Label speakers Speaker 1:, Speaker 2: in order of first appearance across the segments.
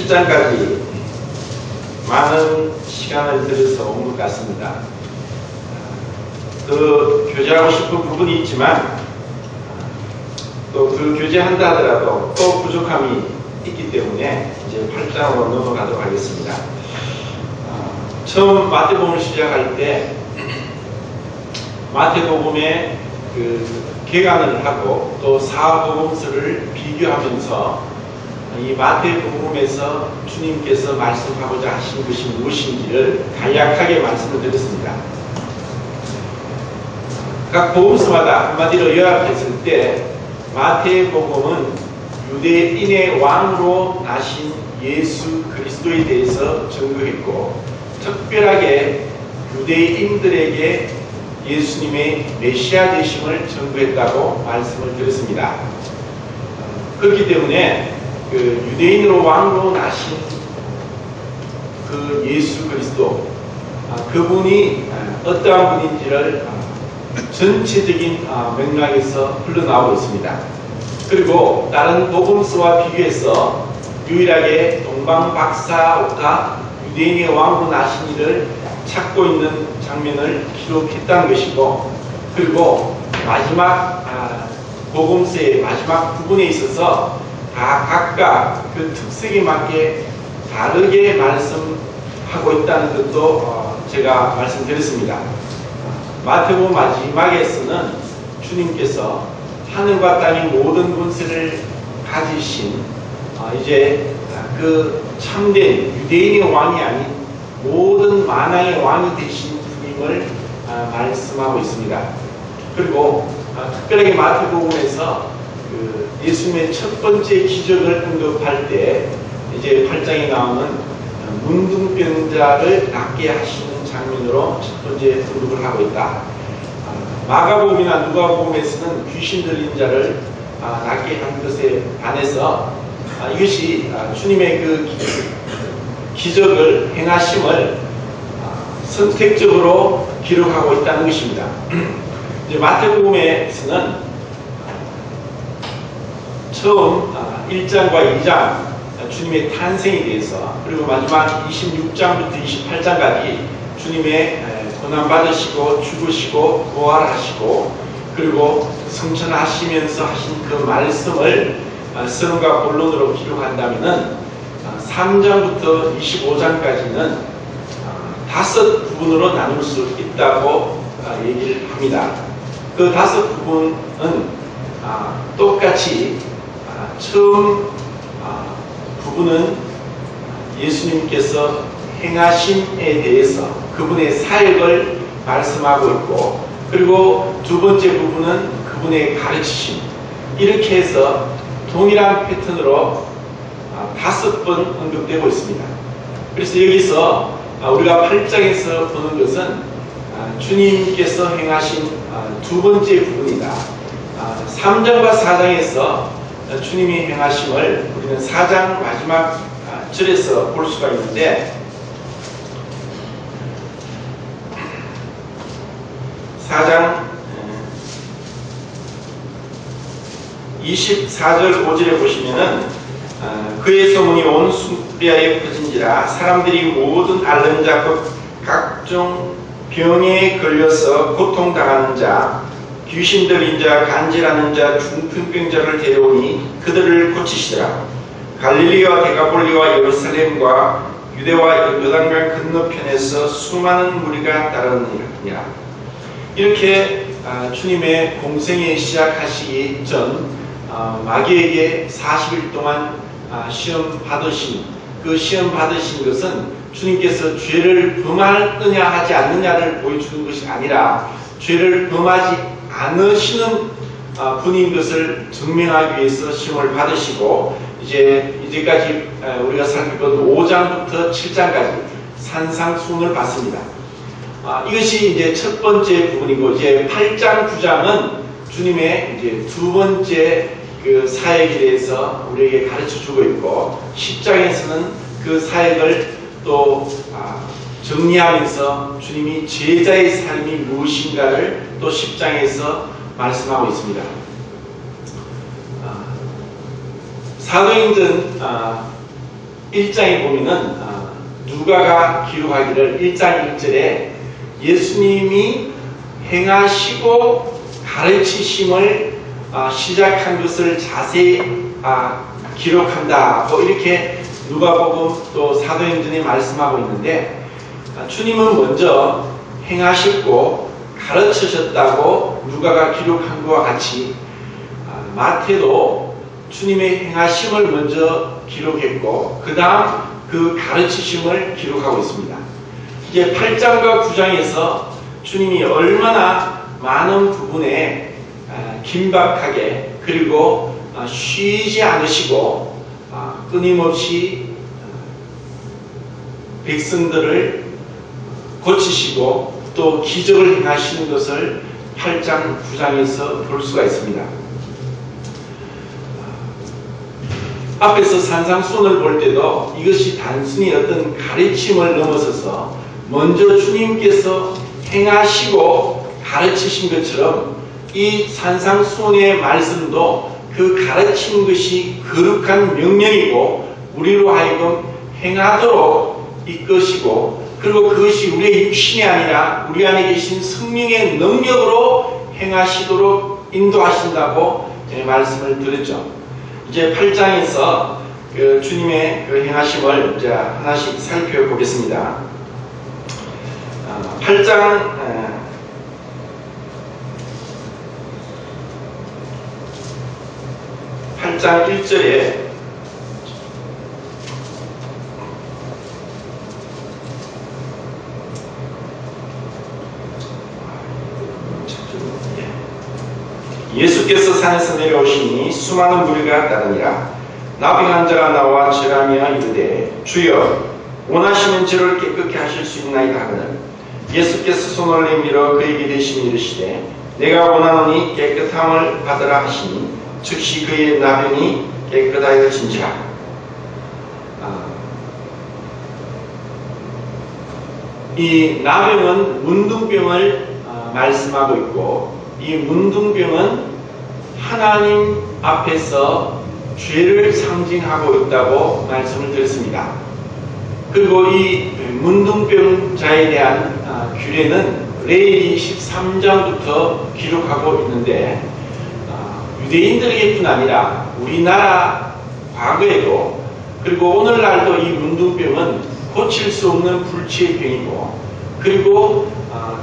Speaker 1: 7장까지 많은 시간을 들여서 온 것 같습니다. 더 교제하고 싶은 부분이 있지만 또 그 교제한다 하더라도 또 부족함이 있기 때문에 이제 8장으로 넘어가도록 하겠습니다. 처음 마태복음을 시작할 때 마태복음의 그 개관을 하고 또 사복음서를 비교하면서 이 마태복음에서 주님께서 말씀하고자 하신 것이 무엇인지를 간략하게 말씀을 드렸습니다. 각 복음서마다 한마디로 요약했을 때 마태복음은 유대인의 왕으로 나신 예수 그리스도에 대해서 증거했고 특별하게 유대인들에게 예수님의 메시아 되심을 증거했다고 말씀을 드렸습니다. 그렇기 때문에 그 유대인으로 왕으로 나신 그 예수 그리스도 그분이 어떠한 분인지를 전체적인 맥락에서 흘러나오고 있습니다. 그리고 다른 복음서와 비교해서 유일하게 동방박사가 유대인의 왕으로 나신 이를 찾고 있는 장면을 기록했다는 것이고, 그리고 마지막 복음서의 마지막 부분에 있어서 다 각각 그 특색에 맞게 다르게 말씀하고 있다는 것도 제가 말씀드렸습니다. 마태복음 마지막에서는 주님께서 하늘과 땅의 모든 권세를 가지신 이제 그 참된 유대인의 왕이 아닌 모든 만왕의 왕이 되신 주님을 말씀하고 있습니다. 그리고 특별하게 마태복음에서 그 예수님의 첫 번째 기적을 언급할 때 이제 8장에 나오는 문둥병자를 낫게 하시는 장면으로 첫 번째 언급을 하고 있다. 마가복음이나 누가복음에서는 귀신 들린 자를 낫게 한 것에 반해서 이것이 주님의 그 기적을 행하심을 선택적으로 기록하고 있다는 것입니다. 이제 마태복음에서는 처음 1장과 2장 주님의 탄생에 대해서, 그리고 마지막 26장부터 28장까지 주님의 고난받으시고 죽으시고 부활하시고 그리고 승천하시면서 하신 그 말씀을 서론과 본론으로 기록한다면은 3장부터 25장까지는 5 부분으로 나눌 수 있다고 얘기를 합니다. 그 5 부분은 똑같이 처음 부분은 예수님께서 행하심에 대해서 그분의 사역을 말씀하고 있고, 그리고 두 번째 부분은 그분의 가르치심, 이렇게 해서 동일한 패턴으로 5번 언급되고 있습니다. 그래서 여기서 우리가 8장에서 보는 것은 주님께서 행하신 두 번째 부분이다. 3장과 4장에서 주님이 행하심을 우리는 4장 마지막 절에서 볼 수가 있는데, 4장 24절 5절에 보시면은 그의 소문이 온 수리아에 퍼진지라 사람들이 모든 앓는 자 곧 각종 병에 걸려서 고통당하는 자, 귀신 들린 자, 간질하는 자, 중풍병자를 데려오니 그들을 고치시더라. 갈릴리와 데가볼리와 예루살렘과 유대와 요단강 건너편에서 수많은 무리가 따르느니라. 이렇게 주님의 공생에 시작하시기 전 마귀에게 40일 동안 시험 받으신, 그 시험 받으신 것은 주님께서 죄를 범하느냐 하지 않느냐를 보여주는 것이 아니라 죄를 범하지 않으시는 분인 것을 증명하기 위해서 시험을 받으시고, 이제까지 우리가 살펴본 5장부터 7장까지 산상수훈을 받습니다. 이것이 이제 첫 번째 부분이고, 이제 8장, 9장은 주님의 이제 두 번째 그 사역에 대해서 우리에게 가르쳐 주고 있고, 10장에서는 그 사역을 또 정리하면서 주님이 제자의 삶이 무엇인가를 또 10장에서 말씀하고 있습니다. 사도행전 1장에 보면은 누가가 기록하기를 1장 1절에 예수님이 행하시고 가르치심을 시작한 것을 자세히 기록한다고 이렇게 누가복음 또 사도행전에 말씀하고 있는데, 주님은 먼저 행하셨고 가르치셨다고 누가가 기록한 것과 같이 마태도 주님의 행하심을 먼저 기록했고 그 다음 그 가르치심을 기록하고 있습니다. 이제 8장과 9장에서 주님이 얼마나 많은 부분에 긴박하게 그리고 쉬지 않으시고 끊임없이 백성들을 고치시고 또 기적을 행하시는 것을 8장, 9장에서 볼 수가 있습니다. 앞에서 산상수훈을 볼 때도 이것이 단순히 어떤 가르침을 넘어서서 먼저 주님께서 행하시고 가르치신 것처럼 이 산상수훈의 말씀도 그 가르친 것이 거룩한 명령이고 우리로 하여금 행하도록 이끄시고, 그리고 그것이 우리의 육신이 아니라 우리 안에 계신 성령의 능력으로 행하시도록 인도하신다고 말씀을 드렸죠. 이제 8장에서 그 주님의 그 행하심을 이제 하나씩 살펴보겠습니다. 8장 1절에 예수께서 산에서 내려오시니 수많은 무리가 따르니라. 나병한 자가 나와 절하며 이르되 주여 원하시면 저를 깨끗게 하실 수 있나이다 하거늘 예수께서 손을 내밀어 그에게 대시니 이르시되 내가 원하노니 깨끗함을 받으라 하시니 즉시 그의 나병이 깨끗하여진지라. 이 나병은 문둥병을 말씀하고 있고, 이 문둥병은 하나님 앞에서 죄를 상징하고 있다고 말씀을 드렸습니다. 그리고 이 문둥병자에 대한 규례는 레위기 13장부터 기록하고 있는데, 유대인들에게뿐 아니라 우리나라 과거에도 그리고 오늘날도 이 문둥병은 고칠 수 없는 불치의 병이고, 그리고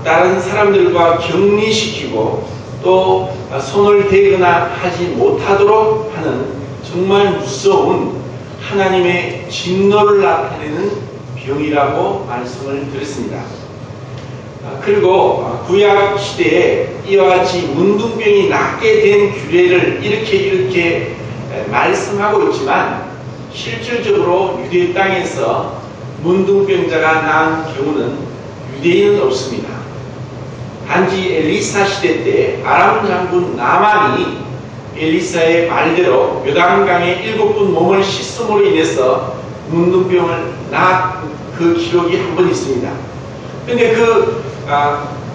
Speaker 1: 다른 사람들과 격리시키고 또 손을 대거나 하지 못하도록 하는 정말 무서운 하나님의 진노를 나타내는 병이라고 말씀을 드렸습니다. 그리고 구약 시대에 이와 같이 문둥병이 낫게 된 규례를 이렇게 말씀하고 있지만, 실질적으로 유대 땅에서 문둥병자가 난 경우는 유대인은 없습니다. 단지 엘리사 시대 때 아람 장군 나만이 엘리사의 말대로 요단강에 7번 몸을 씻음으로 인해서 문둥병을 낳은 그 기록이 한 번 있습니다. 근데 그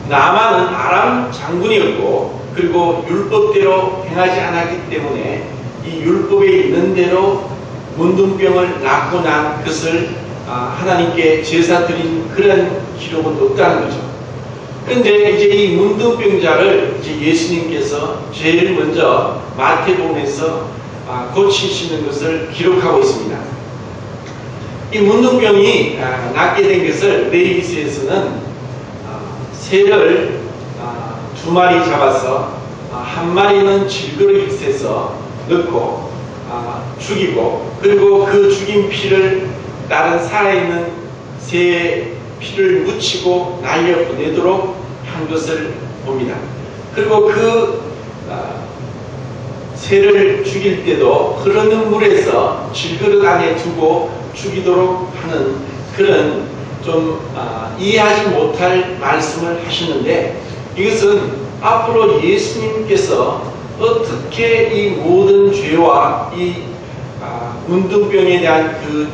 Speaker 1: 나만은 아람 장군이었고, 그리고 율법대로 행하지 않았기 때문에 이 율법에 있는 대로 문둥병을 낳고 난 것을 하나님께 제사 드린 그런 기록은 없다는 거죠. 그런데 이제 이 문둥병자를 이제 예수님께서 제일 먼저 마태복음에서 고치시는 것을 기록하고 있습니다. 이 문둥병이 낫게 된 것을 레위기서에서는 새를 2마리 잡아서 한 마리는 질그릇에서 넣고 죽이고, 그리고 그 죽인 피를 다른 살아있는 새의 피를 묻히고 날려 보내도록 한 것을 봅니다. 그리고 그 새를 죽일 때도 흐르는 물에서 질그릇 안에 두고 죽이도록 하는 그런 좀 이해하지 못할 말씀을 하시는데, 이것은 앞으로 예수님께서 어떻게 이 모든 죄와 이 문둥병에 대한 그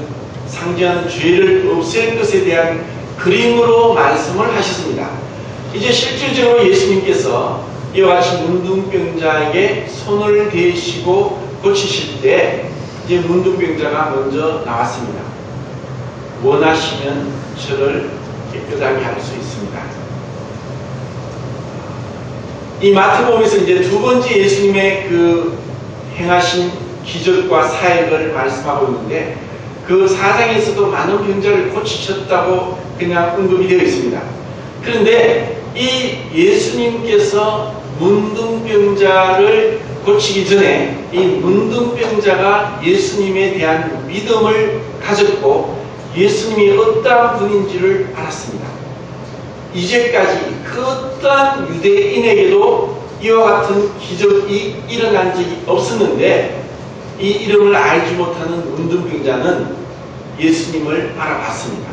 Speaker 1: 상징하는 죄를 없앨 것에 대한 그림으로 말씀을 하셨습니다. 이제 실질적으로 예수님께서 이와 같이 문둥병자에게 손을 대시고 고치실 때 이제 문둥병자가 먼저 나왔습니다. 원하시면 저를 깨끗하게 할 수 있습니다. 이 마태복음에서 이제 두 번째 예수님의 그 행하신 기적과 사역을 말씀하고 있는데, 그 4장에서도 많은 병자를 고치셨다고 그냥 언급이 되어 있습니다. 그런데 이 예수님께서 문둥병자를 고치기 전에 이 문둥병자가 예수님에 대한 믿음을 가졌고 예수님이 어떠한 분인지를 알았습니다. 이제까지 그 어떠한 유대인에게도 이와 같은 기적이 일어난 적이 없었는데, 이 이름을 알지 못하는 문둥병자는 예수님을 알아봤습니다.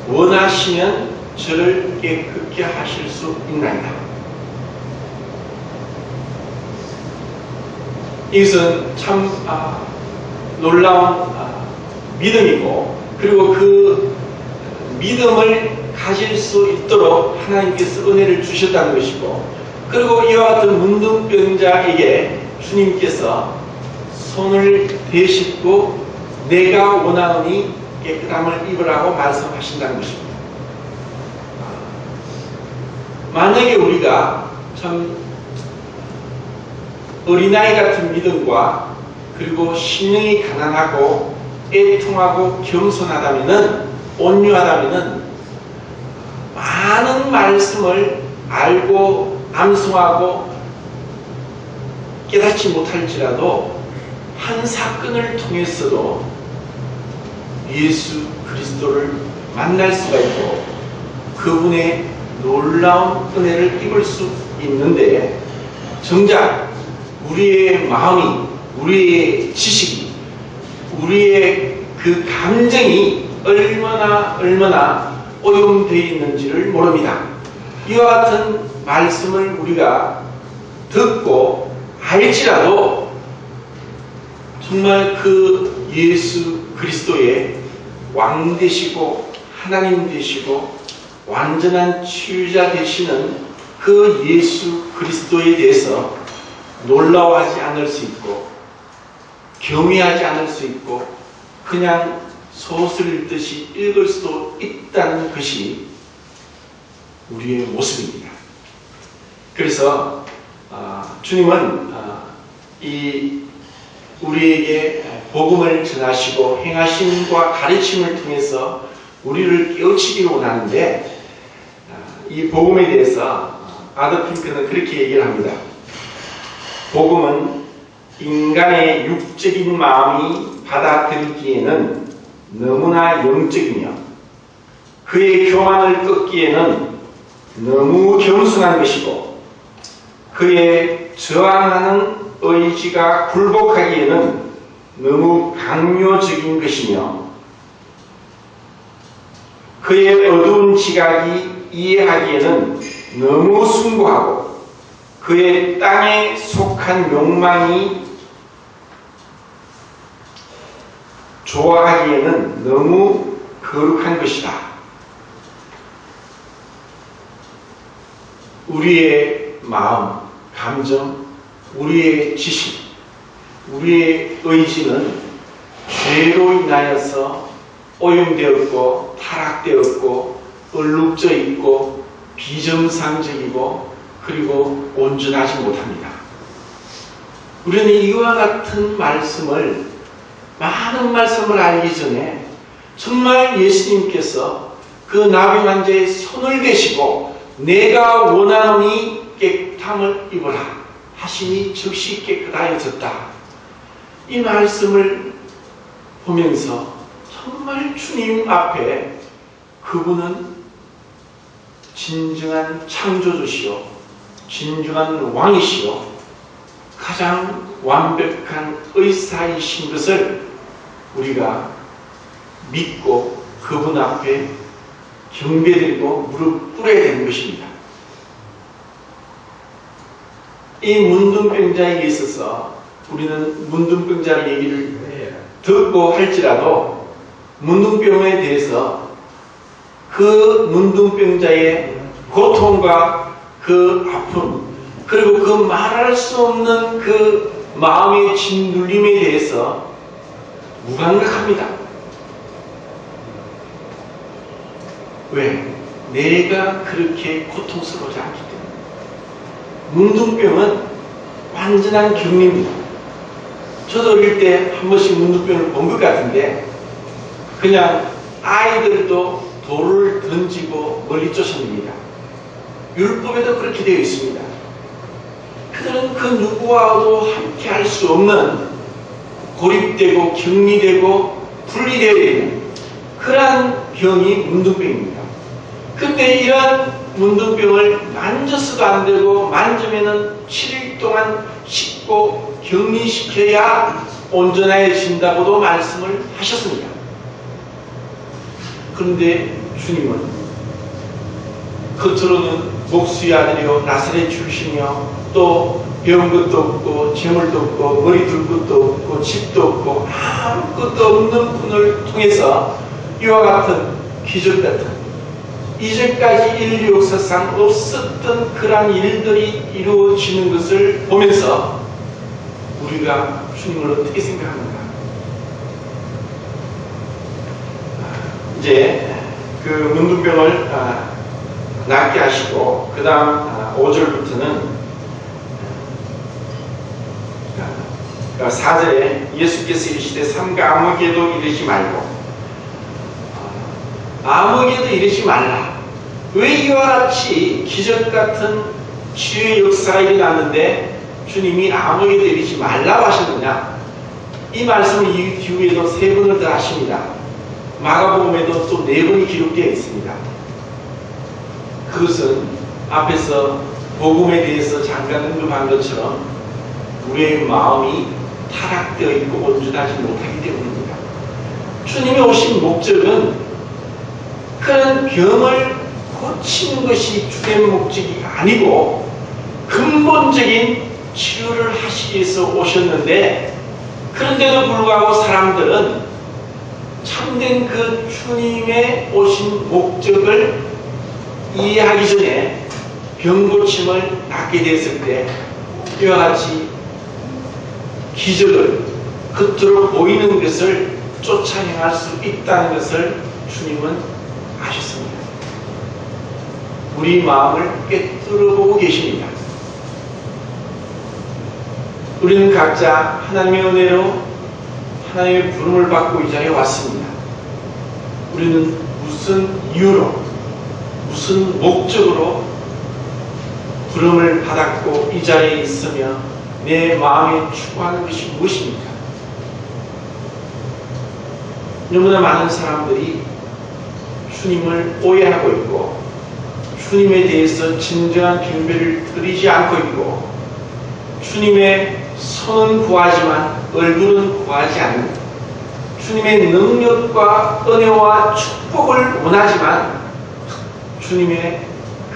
Speaker 1: 원하시면 저를 깨끗게 하실 수 있나이다. 이것은 참 놀라운 믿음이고, 그리고 그 믿음을 가질 수 있도록 하나님께서 은혜를 주셨다는 것이고, 그리고 이와 같은 문둥병자에게 주님께서 손을 대십고 내가 원하오니 깨끗함을 입으라고 말씀하신다는 것입니다. 만약에 우리가 참 어린아이 같은 믿음과 그리고 심령이 가난하고 애통하고 겸손하다면은, 온유하다면은 많은 말씀을 알고 암송하고 깨닫지 못할지라도 한 사건을 통해서도 예수 그리스도를 만날 수가 있고 그분의 놀라운 은혜를 입을 수 있는데, 정작 우리의 마음이, 우리의 지식이, 우리의 그 감정이 얼마나 오염되어 있는지를 모릅니다. 이와 같은 말씀을 우리가 듣고 알지라도 정말 그 예수 그리스도의 왕 되시고 하나님 되시고 완전한 치유자 되시는 그 예수 그리스도에 대해서 놀라워하지 않을 수 있고 경외하지 않을 수 있고 그냥 소설 읽듯이 읽을 수도 있다는 것이 우리의 모습입니다. 그래서 주님은 우리에게 복음을 전하시고 행하심과 가르침을 통해서 우리를 깨우치기를 원하는데, 이 복음에 대해서 아더 핑크는 그렇게 얘기를 합니다. 복음은 인간의 육적인 마음이 받아들이기에는 너무나 영적이며 그의 교만을 꺾기에는 너무 겸손한 것이고 그의 저항하는 의지가 굴복하기에는 너무 강요적인 것이며 그의 어두운 지각이 이해하기에는 너무 숭고하고 그의 땅에 속한 욕망이 좋아하기에는 너무 거룩한 것이다. 우리의 마음, 감정, 우리의 지식, 우리의 의지는 죄로 인하여서 오염되었고 타락되었고 얼룩져 있고 비정상적이고 그리고 온전하지 못합니다. 우리는 이와 같은 말씀을, 많은 말씀을 알기 전에 정말 예수님께서 그 나병 자의 손을 대시고 내가 원하노니 깨끗함을 입어라 하시니 즉시 깨끗하여졌다. 이 말씀을 보면서 정말 주님 앞에 그분은 진정한 창조주시오, 진정한 왕이시오, 가장 완벽한 의사이신 것을 우리가 믿고 그분 앞에 경배드리고 무릎 꿇어야 되는 것입니다. 이 문둥병자에게 있어서 우리는 문둥병자 얘기를 듣고 할지라도 문둥병에 대해서 그 문둥병자의 고통과 그 아픔 그리고 그 말할 수 없는 그 마음의 짓눌림에 대해서 무감각합니다. 왜? 내가 그렇게 고통스러워하지 않기 때문에. 문둥병은 완전한 격리입니다. 저도 어릴 때 한 번씩 문둥병을 본 것 같은데 그냥 아이들도 돌을 던지고 멀리 쫓아냅니다. 율법에도 그렇게 되어 있습니다. 그들은 그 누구와도 함께 할 수 없는 고립되고 격리되고 분리되어야 되는 그러한 병이 문둥병입니다. 근데 이런 문둥병을 만져서도 안 되고 만지면은 7일 동안 씻고 격리시켜야 온전해진다고도 말씀을 하셨습니다. 그런데 주님은 겉으로는 목수의 아들이요 나사렛 출신이요 또 배운 것도 없고 재물도 없고 머리 둘 것도 없고 집도 없고 아무것도 없는 분을 통해서 이와 같은 기적 같은 이제까지 인류 역사상 없었던 그러한 일들이 이루어지는 것을 보면서 우리가 주님을 어떻게 생각하는가? 이제 그 문둥병을 낫게 하시고 그 다음 5절부터는 4절에 예수께서 이르시되 삼가 아무에게도 이르지 말고 아무에게도 이르지 말라. 왜 이와 같이 기적 같은 치유의 역사가 일어났는데 주님이 아무에게도 이르지 말라고 하셨느냐? 이 말씀을 이 뒤에도 3번을 더 하십니다. 마가복음에도 또 4번이 기록되어 있습니다. 그것은 앞에서 복음에 대해서 잠깐 언급한 것처럼 우리의 마음이 타락되어 있고 온전하지 못하기 때문입니다. 주님이 오신 목적은 그런 병을 고치는 것이 주된 목적이 아니고 근본적인 치유를 하시기 위해서 오셨는데 그런데도 불구하고 사람들은 참된 그 주님의 오신 목적을 이해하기 전에 병고침을 낫게 됐을 때 이와 같이 기적을 겉으로 보이는 것을 쫓아 행할 수 있다는 것을 주님은 아셨습니다. 우리 마음을 꿰뚫어 보고 계십니다. 우리는 각자 하나님의 은혜로 하나님의 부름을 받고 이 자리에 왔습니다. 우리는 무슨 이유로 무슨 목적으로 부름을 받았고 이 자리에 있으며 내 마음에 추구하는 것이 무엇입니까? 너무나 많은 사람들이 주님을 오해하고 있고 주님에 대해서 진정한 경배를 드리지 않고 있고 주님의 손은 구하지만 얼굴은 구하지 않는 주님의 능력과 은혜와 축복을 원하지만 주님의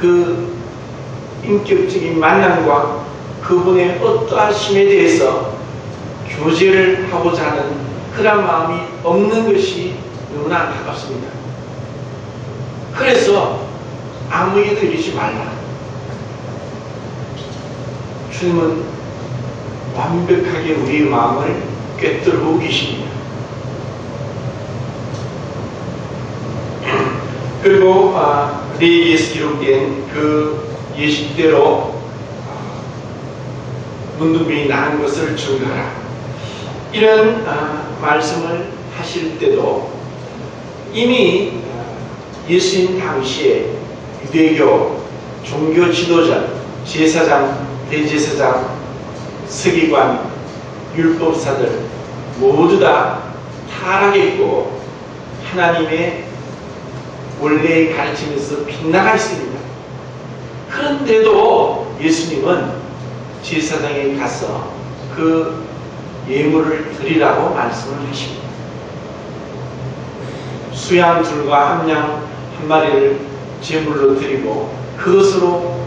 Speaker 1: 그 인격적인 만남과 그분의 어떠하심에 대해서 교제를 하고자 하는 그런 마음이 없는 것이 너무나 안타깝습니다. 그래서 아무에게도 이러지 말라. 주님은 완벽하게 우리의 마음을 꿰뚫고 계십니다. 그리고 그대에게서 기록된 그 예식대로 문둥병이 나은 것을 증거하라. 이런 말씀을 하실 때도 이미 예수님 당시에 유대교 종교 지도자, 제사장, 대제사장, 서기관, 율법사들 모두 다 타락했고 하나님의 원래의 가르침에서 빗나가 있습니다. 그런데도 예수님은 제사장에 가서 그 예물을 드리라고 말씀을 하십니다. 수양 둘과 함양 한 마리를 제물로 드리고 그것으로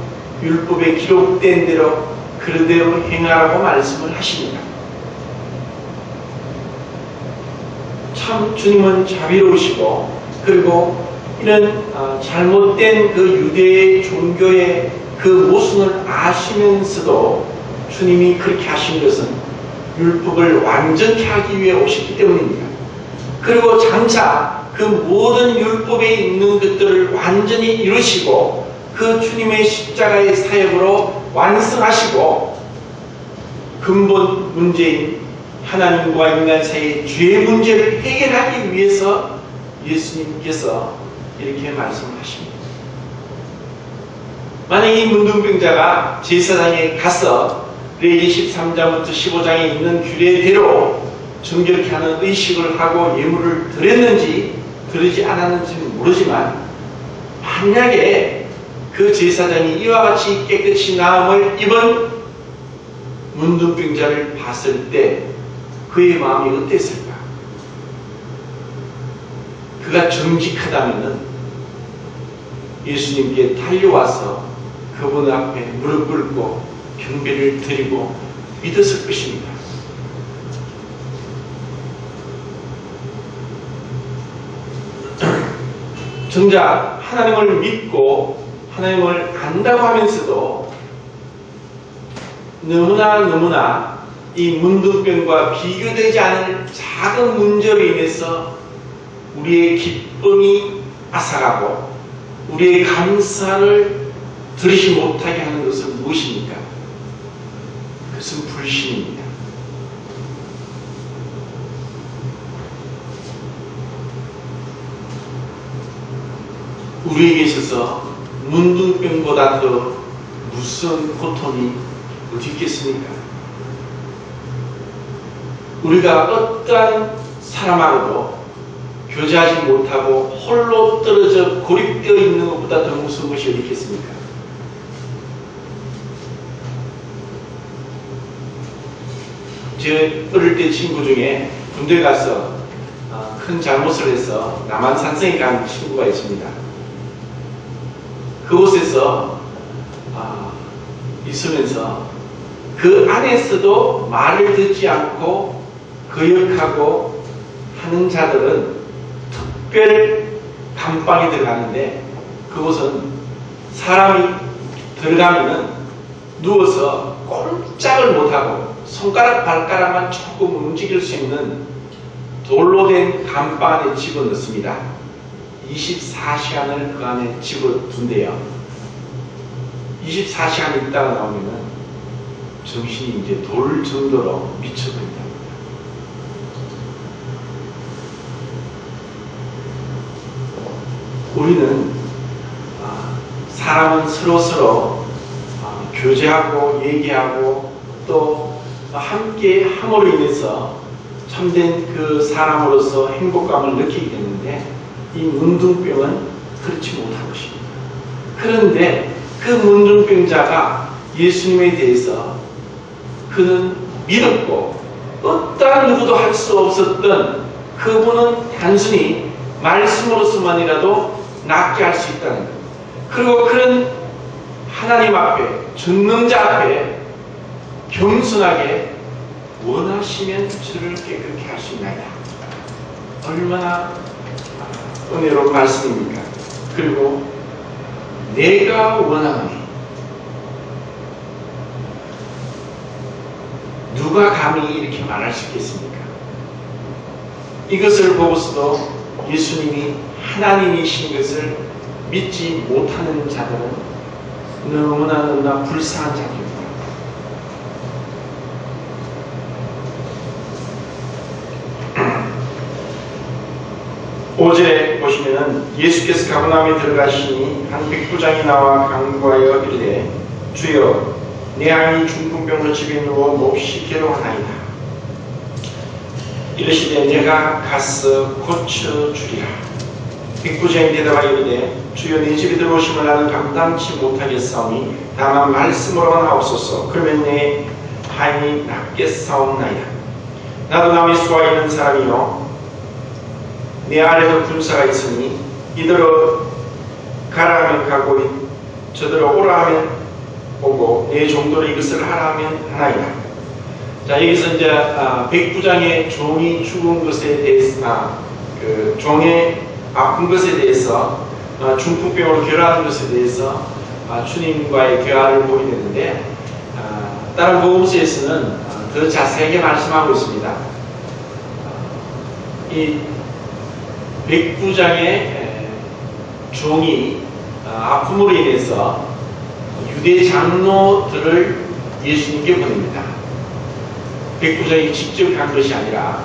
Speaker 1: 율법에 기록된 대로 그대로 행하라고 말씀을 하십니다. 참 주님은 자비로우시고 그리고 이런 잘못된 그 유대의 종교의 그 모순을 아시면서도 주님이 그렇게 하신 것은 율법을 완전히 하기 위해 오셨기 때문입니다. 그리고 장차 그 모든 율법에 있는 것들을 완전히 이루시고 그 주님의 십자가의 사역으로 완성하시고 근본 문제인 하나님과 인간 사이의 죄의 문제를 해결하기 위해서 예수님께서 이렇게 말씀하십니다. 만약 이 문둥병자가 제사장에 가서 레위기 13장부터 15장에 있는 규례대로 정결케 하는 의식을 하고 예물을 드렸는지 드리지 않았는지는 모르지만 만약에 그 제사장이 이와 같이 깨끗이 나음을 입은 문둥병자를 봤을 때 그의 마음이 어땠을까? 그가 정직하다면 예수님께 달려와서 그분 앞에 무릎 꿇고 경배를 드리고 믿었을 것입니다. 정작 하나님을 믿고 하나님을 안다고 하면서도 너무나 이 문둥병과 비교되지 않을 작은 문제로 인해서 우리의 기쁨이 앗아가고 우리의 감사를 드리지 못하게 하는 것은 무엇입니까? 그것은 불신입니다. 우리에게 있어서 문둥병보다 더 무서운 고통이 어디 있겠습니까? 우리가 어떠한 사람하고도 교제하지 못하고 홀로 떨어져 고립되어 있는 것보다 더 무서운 것이 어디 있겠습니까? 제 어릴 때 친구 중에 군대 가서 큰 잘못을 해서 남한산성에 간 친구가 있습니다. 그곳에서 있으면서 그 안에서도 말을 듣지 않고 거역하고 하는 자들은 특별 감방에 들어가는데 그곳은 사람이 들어가면은 누워서 꼼짝을 못하고 손가락 발가락만 조금 움직일 수 있는 돌로 된 감방 안에 집어넣습니다. 24시간을 그 안에 집어둔대요. 24시간 있다가 나오면은 정신이 이제 돌 정도로 미쳐버린다. 우리는 사람은 서로 교제하고 얘기하고 또 함께 함으로 인해서 참된 그 사람으로서 행복감을 느끼게 되는데 이 문둥병은 그렇지 못한 것입니다. 그런데 그 문둥병자가 예수님에 대해서 그는 믿었고 어떠한 누구도 할 수 없었던 그분은 단순히 말씀으로서만이라도 낫게 할 수 있다는 것. 그리고 그런 하나님 앞에 전능자 앞에 겸손하게 원하시면 저를 깨끗게 할 수 있나이다. 얼마나 은혜로운 말씀입니까? 그리고 내가 원하노니 누가 감히 이렇게 말할 수 있겠습니까? 이것을 보고서도 예수님이 하나님이신 것을 믿지 못하는 자들은 너무나 불쌍한 자들입니다. 오절에 보시면은 예수께서 가버나움에 들어가시니 한 백부장이 나와 간구하여 이르되 주여 내 아이 중풍병으로 집에 누워 몹시 괴로워하나이다. 이르시되 내가 가서 고쳐주리라. 백부장이 대답하여 이르되 주여 내 집에 들어오심을 나는 감당치 못하겠사오니 다만 말씀으로만 하옵소서. 그러면 내 아이 낫겠사옵나이다. 나도 남의 수가 있는 사람이요 내 아래도 군사가 있으니 이대로 가라 하면 가고 저대로 오라 하면 오고 내 종도로 이것을 하라 하면 하나이다. 자, 여기서 이제 백부장의 종이 죽은 것에 대해서 그 종의 아픈 것에 대해서 중풍병으로 결혼하는 것에 대해서 주님과의 대화를 보게 되는데 다른 복음서에서는 더 자세하게 말씀하고 있습니다. 이 백부장의 종이 아픔으로 인해서 유대 장로들을 예수님께 보냅니다. 백부장이 직접 간 것이 아니라,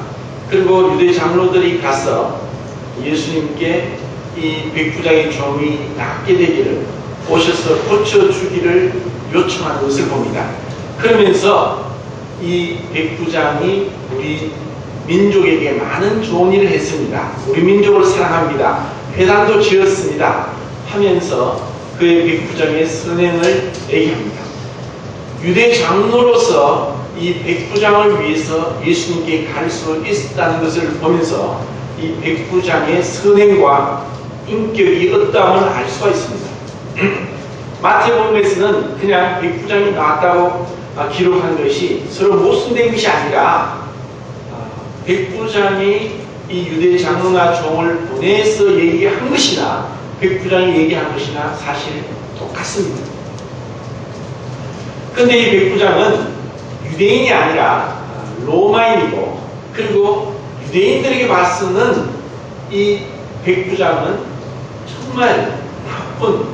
Speaker 1: 그리고 유대 장로들이 가서 예수님께 이 백부장의 종이 낫게 되기를, 오셔서 고쳐주기를 요청하는 것을 봅니다. 그러면서 이 백부장이 우리 민족에게 많은 좋은 일을 했습니다. 우리 민족을 사랑합니다. 회당도 지었습니다. 하면서 그의 백부장의 선행을 얘기합니다. 유대 장로로서 이 백부장을 위해서 예수님께 갈 수 있었다는 것을 보면서 이 백부장의 선행과 인격이 어떠함을 알 수가 있습니다. 마태복음에서는 그냥 백부장이 나왔다고 기록한 것이 서로 모순된 것이 아니라, 백부장이 이 유대 장로나 종을 보내서 얘기한 것이나 백부장이 얘기한 것이나 사실 똑같습니다. 그런데 이 백부장은 유대인이 아니라 로마인이고, 그리고 유대인들에게 봐서는 이 백부장은 정말 나쁜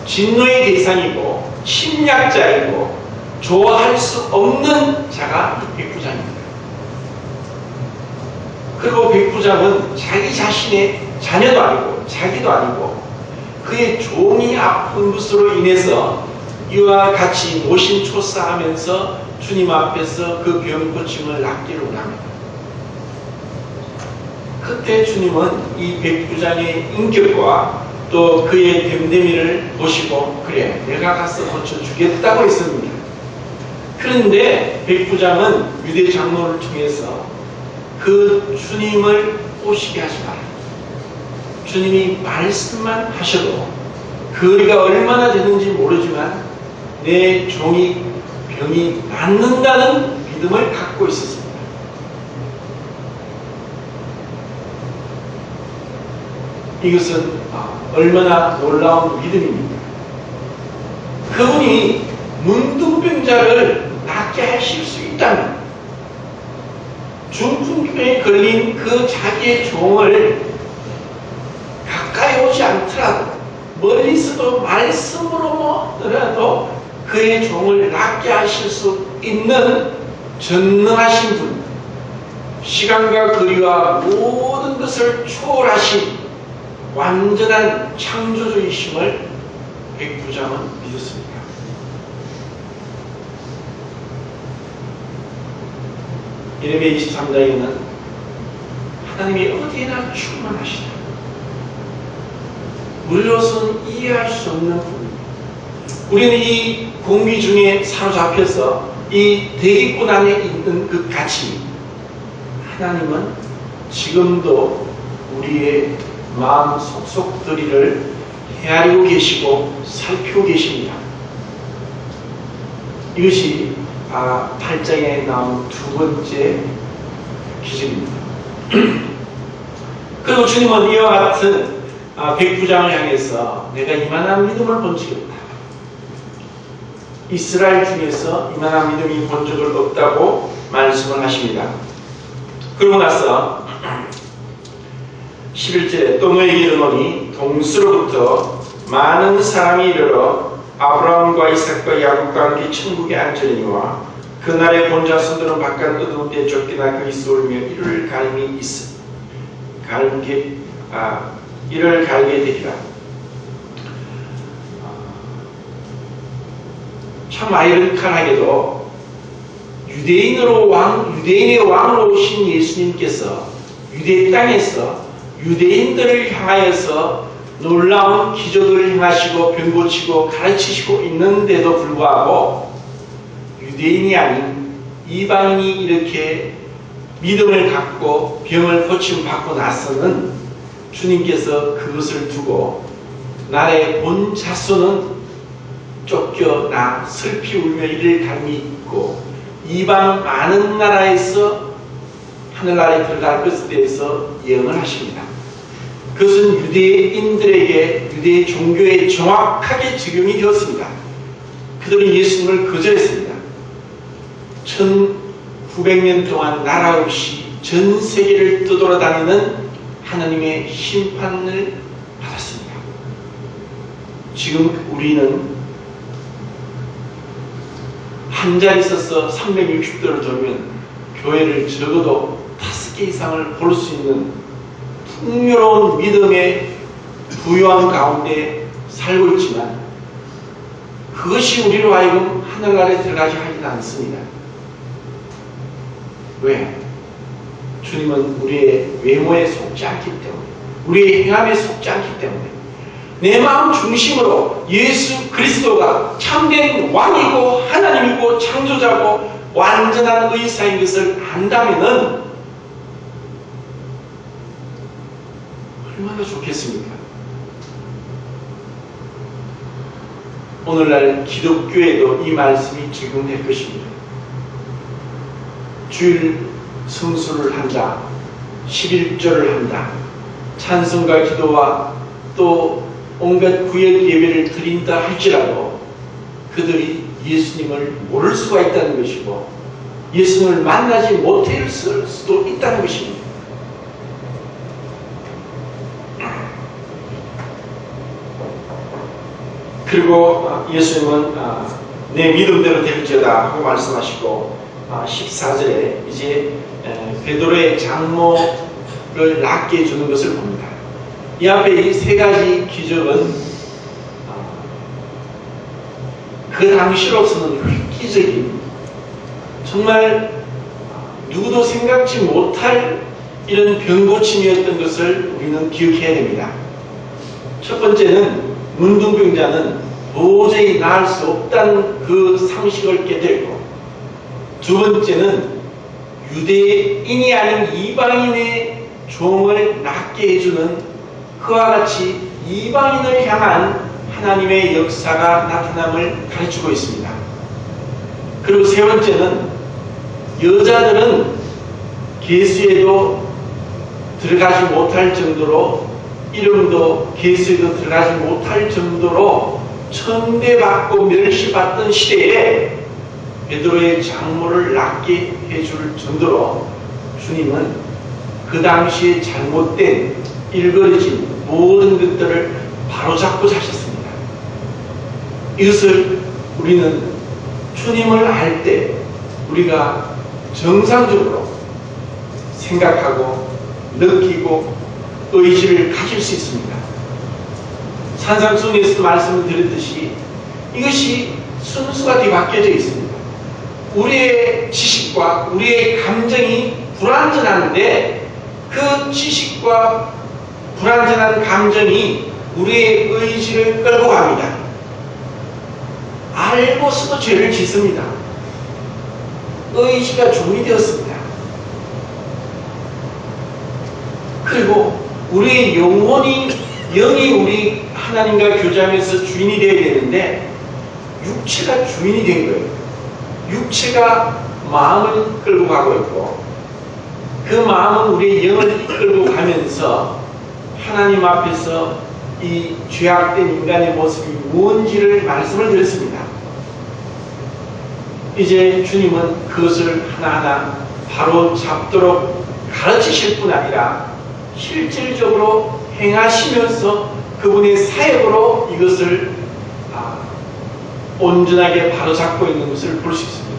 Speaker 1: 진노의 대상이고 침략자이고 좋아할 수 없는 자가 백부장입니다. 그리고 백부장은 자기 자신의 자녀도 아니고 자기도 아니고 그의 종이 아픈 것으로 인해서 이와 같이 노심초사하면서 주님 앞에서 그 병 고침을 낫기를 원합니다. 그때 주님은 이 백부장의 인격과 또 그의 됨됨이를 보시고, 그래, 내가 가서 고쳐주겠다고 했습니다. 그런데 백부장은 유대 장로를 통해서 그 주님을 오시게 하지 마라. 주님이 말씀만 하셔도 거리가 얼마나 되는지 모르지만 내 종이 병이 낫는다는 믿음을 갖고 있었습니다. 이것은 얼마나 놀라운 믿음입니까? 그분이 문둥병자를 낫게 하실 수 있다면, 중풍병에 걸린 그 자기의 종을 가까이 오지 않더라도 멀리서도 말씀으로 뭐더라도 그의 종을 낫게 하실 수 있는 전능하신 분, 시간과 거리와 모든 것을 초월하신 완전한 창조주이심을 백부장은 믿었습니다. 예레미야 23장에는 하나님이 어디나 충만하시다, 우리로서는 이해할 수 없는 분, 우리는 이 공기 중에 사로잡혀서 이 대기권 안에 있는 그 가치, 하나님은 지금도 우리의 마음 속속들이를 헤아리고 계시고 살피고 계십니다. 이것이 8장에 나온 두 번째 기준입니다. 그리고 주님은 이와 같은 백부장을 향해서 내가 이만한 믿음을 본 적이 없다, 이스라엘 중에서 이만한 믿음이 본 적을 없다고 말씀을 하십니다. 그러고 나서 11절에 또 너에게 이르노니 동서로부터 많은 사람이 이르러 아브라함과 이삭과 야곱과 함께 천국에 앉으리니와 그날의 본자손들은 바깥 어두운 데 쫓기나 거기서 울며 이를 갈게 되리라. 참 아이러니컬하게도 유대인의 왕으로 오신 예수님께서 유대 땅에서 유대인들을 향하여서 놀라운 기적을 행하시고 병 고치고 가르치시고 있는데도 불구하고 유대인이 아닌 이방인이 이렇게 믿음을 갖고 병을 고침받고 나서는 주님께서 그것을 두고 나의 본 자손은 쫓겨나 슬피 울며 이를 갈미 있고 이방 많은 나라에서 하늘나라에 들어갈 것에 대해서 예언을 하십니다. 그것은 유대인들에게 유대 종교에 정확하게 적용이 되었습니다. 그들은 예수님을 거절했습니다. 1900년 동안 나라 없이 전 세계를 떠돌아다니는 하나님의 심판을 받았습니다. 지금 우리는 한 자리 있어서 360도를 돌면 교회를 적어도 5개 이상을 볼 수 있는 풍요로운 믿음의 부유함 가운데 살고 있지만 그것이 우리로 하여금 하늘나라에 들어가게 하지는 않습니다. 왜? 주님은 우리의 외모에 속지 않기 때문에, 우리의 행함에 속지 않기 때문에, 내 마음 중심으로 예수 그리스도가 참된 왕이고 하나님이고 창조자고 완전한 의사인 것을 안다면은 얼마나 좋겠습니까? 오늘날 기독교에도 이 말씀이 적용될 것입니다. 주일 성수를 한다, 11조를 한다, 찬송과 기도와 또 온갖 구역 예배를 드린다 할지라도 그들이 예수님을 모를 수가 있다는 것이고 예수님을 만나지 못할 수도 있다는 것입니다. 그리고 예수님은 내 믿음대로 될지어다 하고 말씀하시고 14절에 이제 베드로의 장모를 낫게 해주는 것을 봅니다. 이 앞에 이 세 가지 기적은 그 당시로서는 획기적인, 정말 누구도 생각지 못할 이런 병고침이었던 것을 우리는 기억해야 됩니다. 첫 번째는 문둥병자는 도저히 나을 수 없다는 그 상식을 깨뜨리고, 두 번째는 유대인이 아닌 이방인의 종을 낫게 해주는 그와 같이 이방인을 향한 하나님의 역사가 나타남을 가르치고 있습니다. 그리고 세 번째는 여자들은 계수에도 들어가지 못할 정도로, 이름도 계수에도 들어가지 못할 정도로 천대받고 멸시받던 시대에 베드로의 장모를 낫게 해줄 정도로 주님은 그 당시에 잘못된 일그러진 모든 것들을 바로잡고 사셨습니다. 이것을 우리는 주님을 알 때 우리가 정상적으로 생각하고 느끼고 의지를 가질 수 있습니다. 산상수훈에서 말씀을 드렸듯이 이것이 순수가 뒤바뀌어져 있습니다. 우리의 지식과 우리의 감정이 불완전한데 그 지식과 불완전한 감정이 우리의 의지를 끌고 갑니다. 알고서도 죄를 짓습니다. 의지가 종이 되었습니다. 그리고 우리의 영이 우리 하나님과 교제하면서 주인이 되어야 되는데 육체가 주인이 된 거예요. 육체가 마음을 끌고 가고 있고 그 마음은 우리의 영을 이끌고 가면서 하나님 앞에서 이 죄악된 인간의 모습이 무엇인지를 말씀을 드렸습니다. 이제 주님은 그것을 하나하나 바로 잡도록 가르치실 뿐 아니라 실질적으로 행하시면서 그분의 사역으로 이것을 온전하게 바로잡고 있는 것을 볼 수 있습니다.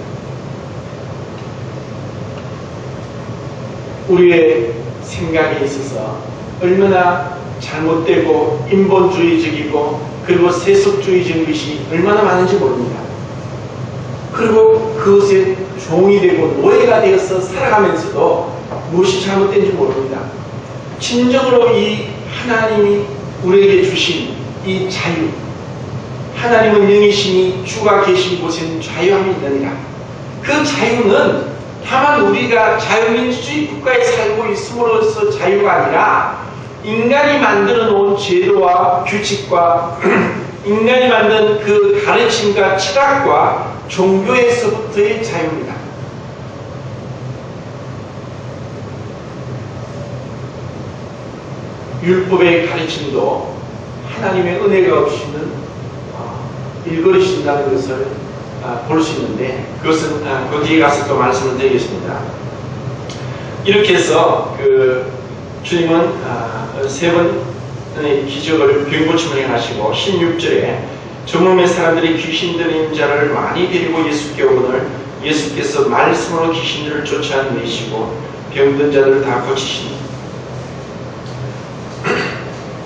Speaker 1: 우리의 생각에 있어서 얼마나 잘못되고 인본주의적이고 그리고 세속주의적인 것이 얼마나 많은지 모릅니다. 그리고 그것에 종이 되고 노예가 되어서 살아가면서도 무엇이 잘못된지 모릅니다. 진정으로 이 하나님이 우리에게 주신 이 자유, 하나님은 영이시니 주가 계신 곳에는 자유함이 있느니라. 그 자유는 다만 우리가 자유민주주의 국가에 살고 있음으로써 자유가 아니라 인간이 만들어 놓은 제도와 규칙과 인간이 만든 그 가르침과 철학과 종교에서부터의 자유입니다. 율법의 가르침도 하나님의 은혜가 없이는 일거리신다는 것을 볼 수 있는데 그것은 거기에 가서 또 말씀을 드리겠습니다. 이렇게 해서 주님은 세 번의 기적을 병고침을 행하시고 16절에 저몸의 사람들이 귀신 들린 자를 많이 데리고 예수께 오거늘 예수께서 말씀으로 귀신들을 쫓아내시고 병든 자들을 다 고치시니.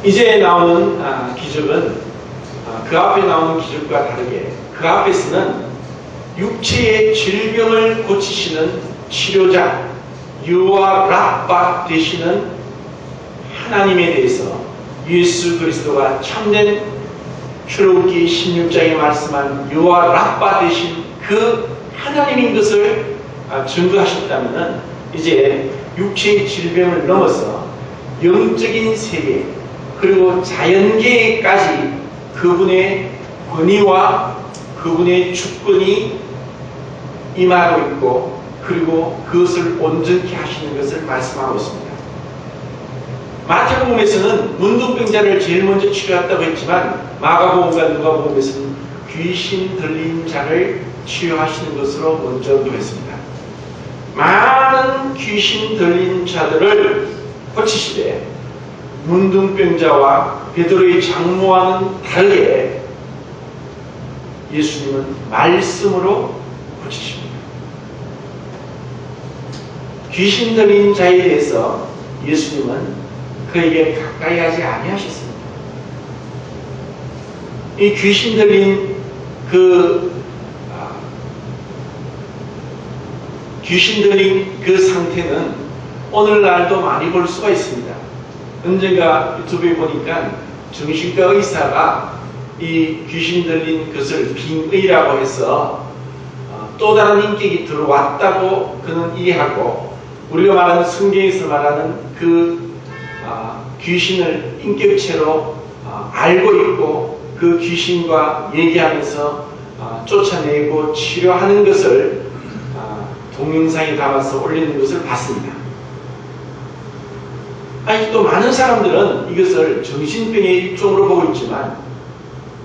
Speaker 1: 이제 나오는 기적은 그 앞에 나오는 기적과 다르게 그 앞에서는 육체의 질병을 고치시는 치료자 여호와 라파 되시는 하나님에 대해서 예수 그리스도가 참된 출애굽기 16장에 말씀한 여호와 라파 되신 그 하나님인 것을 증거하셨다면 이제 육체의 질병을 넘어서 영적인 세계 그리고 자연계까지 그분의 권위와 그분의 주권이 임하고 있고 그리고 그것을 온전케 하시는 것을 말씀하고 있습니다. 마태복음에서는 문둥병자를 제일 먼저 치료했다고 했지만 마가복음과 누가복음에서는 귀신 들린 자를 치유하시는 것으로 먼저 보였습니다. 많은 귀신 들린 자들을 고치시되 문둥병자와 베드로의 장모와는 다르게 예수님은 말씀으로 고치십니다. 귀신 들린 자에 대해서 예수님은 그에게 가까이 하지 아니하셨습니다. 이 귀신 들린 그 상태는 오늘날도 많이 볼 수가 있습니다. 언젠가 유튜브에 보니까 정신과 의사가 이 귀신 들린 것을 빙의라고 해서 또 다른 인격이 들어왔다고 그는 이해하고 우리가 말하는 성경에서 말하는 그 귀신을 인격체로 알고 있고 그 귀신과 얘기하면서 쫓아내고 치료하는 것을 동영상에 담아서 올리는 것을 봤습니다. 아직도 많은 사람들은 이것을 정신병의 일종으로 보고 있지만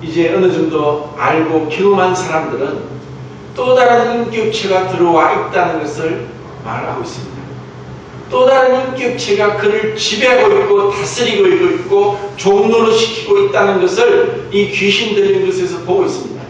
Speaker 1: 이제 어느 정도 알고 경험한 사람들은 또 다른 인격체가 들어와 있다는 것을 말하고 있습니다. 또 다른 인격체가 그를 지배하고 있고 다스리고 있고 종로로 시키고 있다는 것을 이 귀신 들린 것에서 보고 있습니다.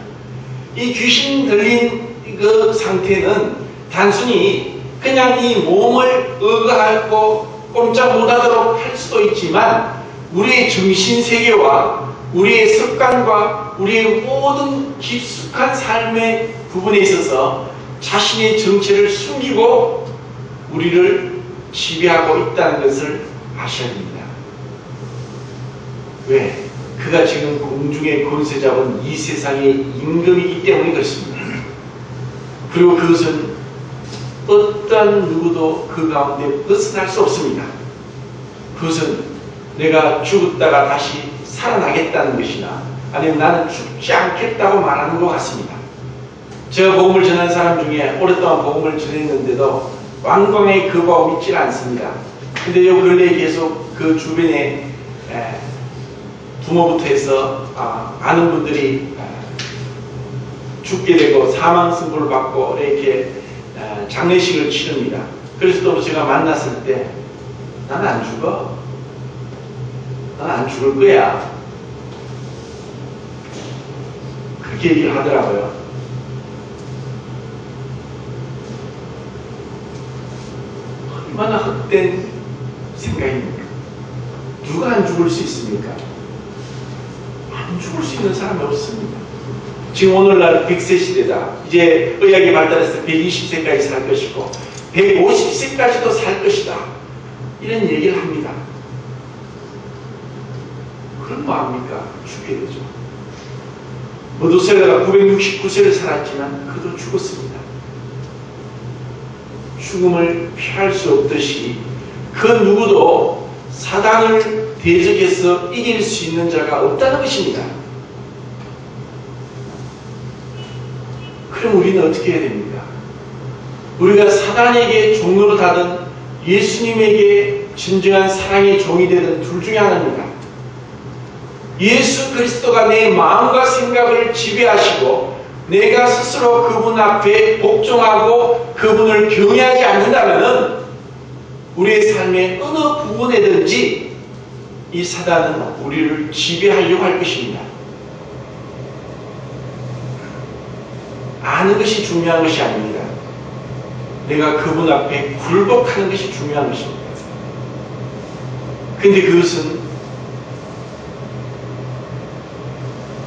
Speaker 1: 이 귀신 들린 그 상태는 단순히 그냥 이 몸을 억압하고 꼼짝 못하도록 할 수도 있지만 우리의 정신세계와 우리의 습관과 우리의 모든 깊숙한 삶의 부분에 있어서 자신의 정체를 숨기고 우리를 지배하고 있다는 것을 아셔야 됩니다. 왜? 그가 지금 공중의 권세 잡은 이 세상의 임금이기 때문에 그렇습니다. 그리고 그것은 어떤 누구도 그 가운데 벗어날 수 없습니다. 그것은 내가 죽었다가 다시 살아나겠다는 것이나 아니면 나는 죽지 않겠다고 말하는 것 같습니다. 제가 복음을 전한 사람 중에 오랫동안 복음을 전했는데도 완강히 그거하고 믿질 않습니다. 근데 요 근래에 계속 그 주변에 부모부터 해서 아는 분들이 죽게 되고 사망 선고를 받고 이렇게 장례식을 치릅니다. 그래서 또 제가 만났을 때 나는 안 죽어. 나는 안 죽을 거야. 그렇게 얘기를 하더라고요. 얼마나 헛된 생각입니까? 누가 안 죽을 수 있습니까? 안 죽을 수 있는 사람이 없습니다. 지금 오늘날 100세 시대다. 이제 의학이 발달해서 120세까지 살 것이고 150세까지도 살 것이다. 이런 얘기를 합니다. 그럼 뭐합니까? 죽게 되죠. 모두셀라가 969세를 살았지만 그도 죽었습니다. 죽음을 피할 수 없듯이 그 누구도 사단을 대적해서 이길 수 있는 자가 없다는 것입니다. 그럼 우리는 어떻게 해야 됩니까? 우리가 사단에게 종로로 타든 예수님에게 진정한 사랑의 종이 되든 둘 중에 하나입니다. 예수 그리스도가 내 마음과 생각을 지배하시고 내가 스스로 그분 앞에 복종하고 그분을 경외하지 않는다면 우리의 삶의 어느 부분에든지 이 사단은 우리를 지배하려고 할 것입니다. 아는 것이 중요한 것이 아닙니다. 내가 그분 앞에 굴복하는 것이 중요한 것입니다. 근데 그것은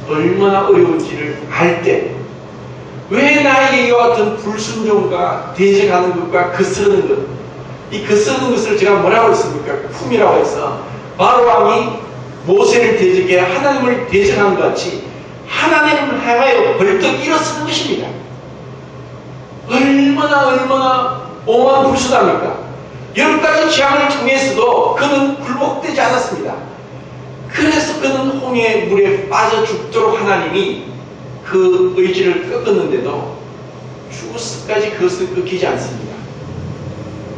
Speaker 1: 얼마나 어려운지를 알 때, 왜 나에게 이와 같은 불순종과 대적하는 것과 거스르는 것, 이 거스르는 것을 제가 뭐라고 했습니까? 품이라고 해서 바로 왕이 모세를 대적해 하나님을 대적한 것 같이 하나님을 향하여 벌떡 일어서는 것입니다. 얼마나 오만 불순합니까? 10가지 재앙을 통해서도 그는 굴복되지 않았습니다. 그래서 그는 홍해의 물에 빠져 죽도록 하나님이 그 의지를 꺾었는데도 죽을수까지 그것을 꺾이지 않습니다.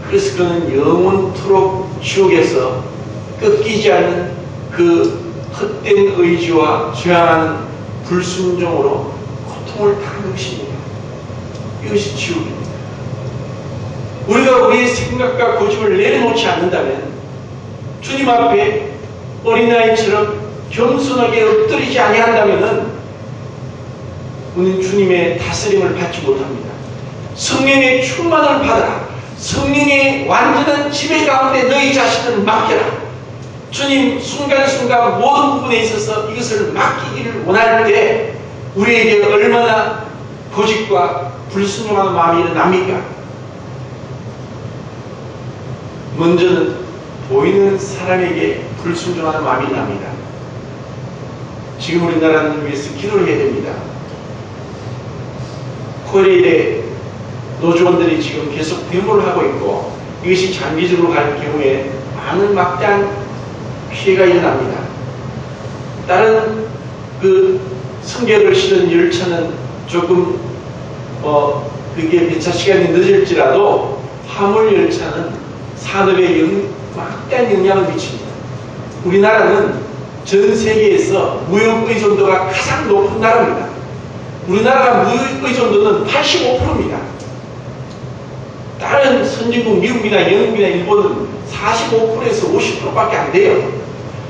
Speaker 1: 그래서 그는 영원토록 지옥에서 꺾이지 않는 그 헛된 의지와 죄악하는 불순종으로 고통을 당하는 것입니다. 이것이 지옥입니다. 우리가 우리의 생각과 고집을 내려놓지 않는다면 주님 앞에 어린아이처럼 겸손하게 엎드리지 아니한다면 우리는 주님의 다스림을 받지 못합니다. 성령의 충만을 받아라. 성령의 완전한 지배 가운데 너희 자신을 맡겨라. 주님 순간순간 모든 부분에 있어서 이것을 맡기기를 원할 때 우리에게 얼마나 고집과 불순종하는 마음이 일어납니까? 먼저는 보이는 사람에게 불순종하는 마음이 일어납니다. 지금 우리나라를 위해서 기도를 해야 됩니다. 코레일의 노조원들이 지금 계속 데모를 하고 있고 이것이 장기적으로 갈 경우에 많은 막대한 피해가 일어납니다. 다른 그 성게를 실은 열차는 조금 그게 배차 시간이 늦을지라도 화물 열차는 산업에 막대한 영향을 미칩니다. 우리나라는 전 세계에서 무역 의존도가 가장 높은 나라입니다. 우리나라 무역 의존도는 85%입니다. 다른 선진국 미국이나 영국이나 일본은 45%에서 50%밖에 안 돼요.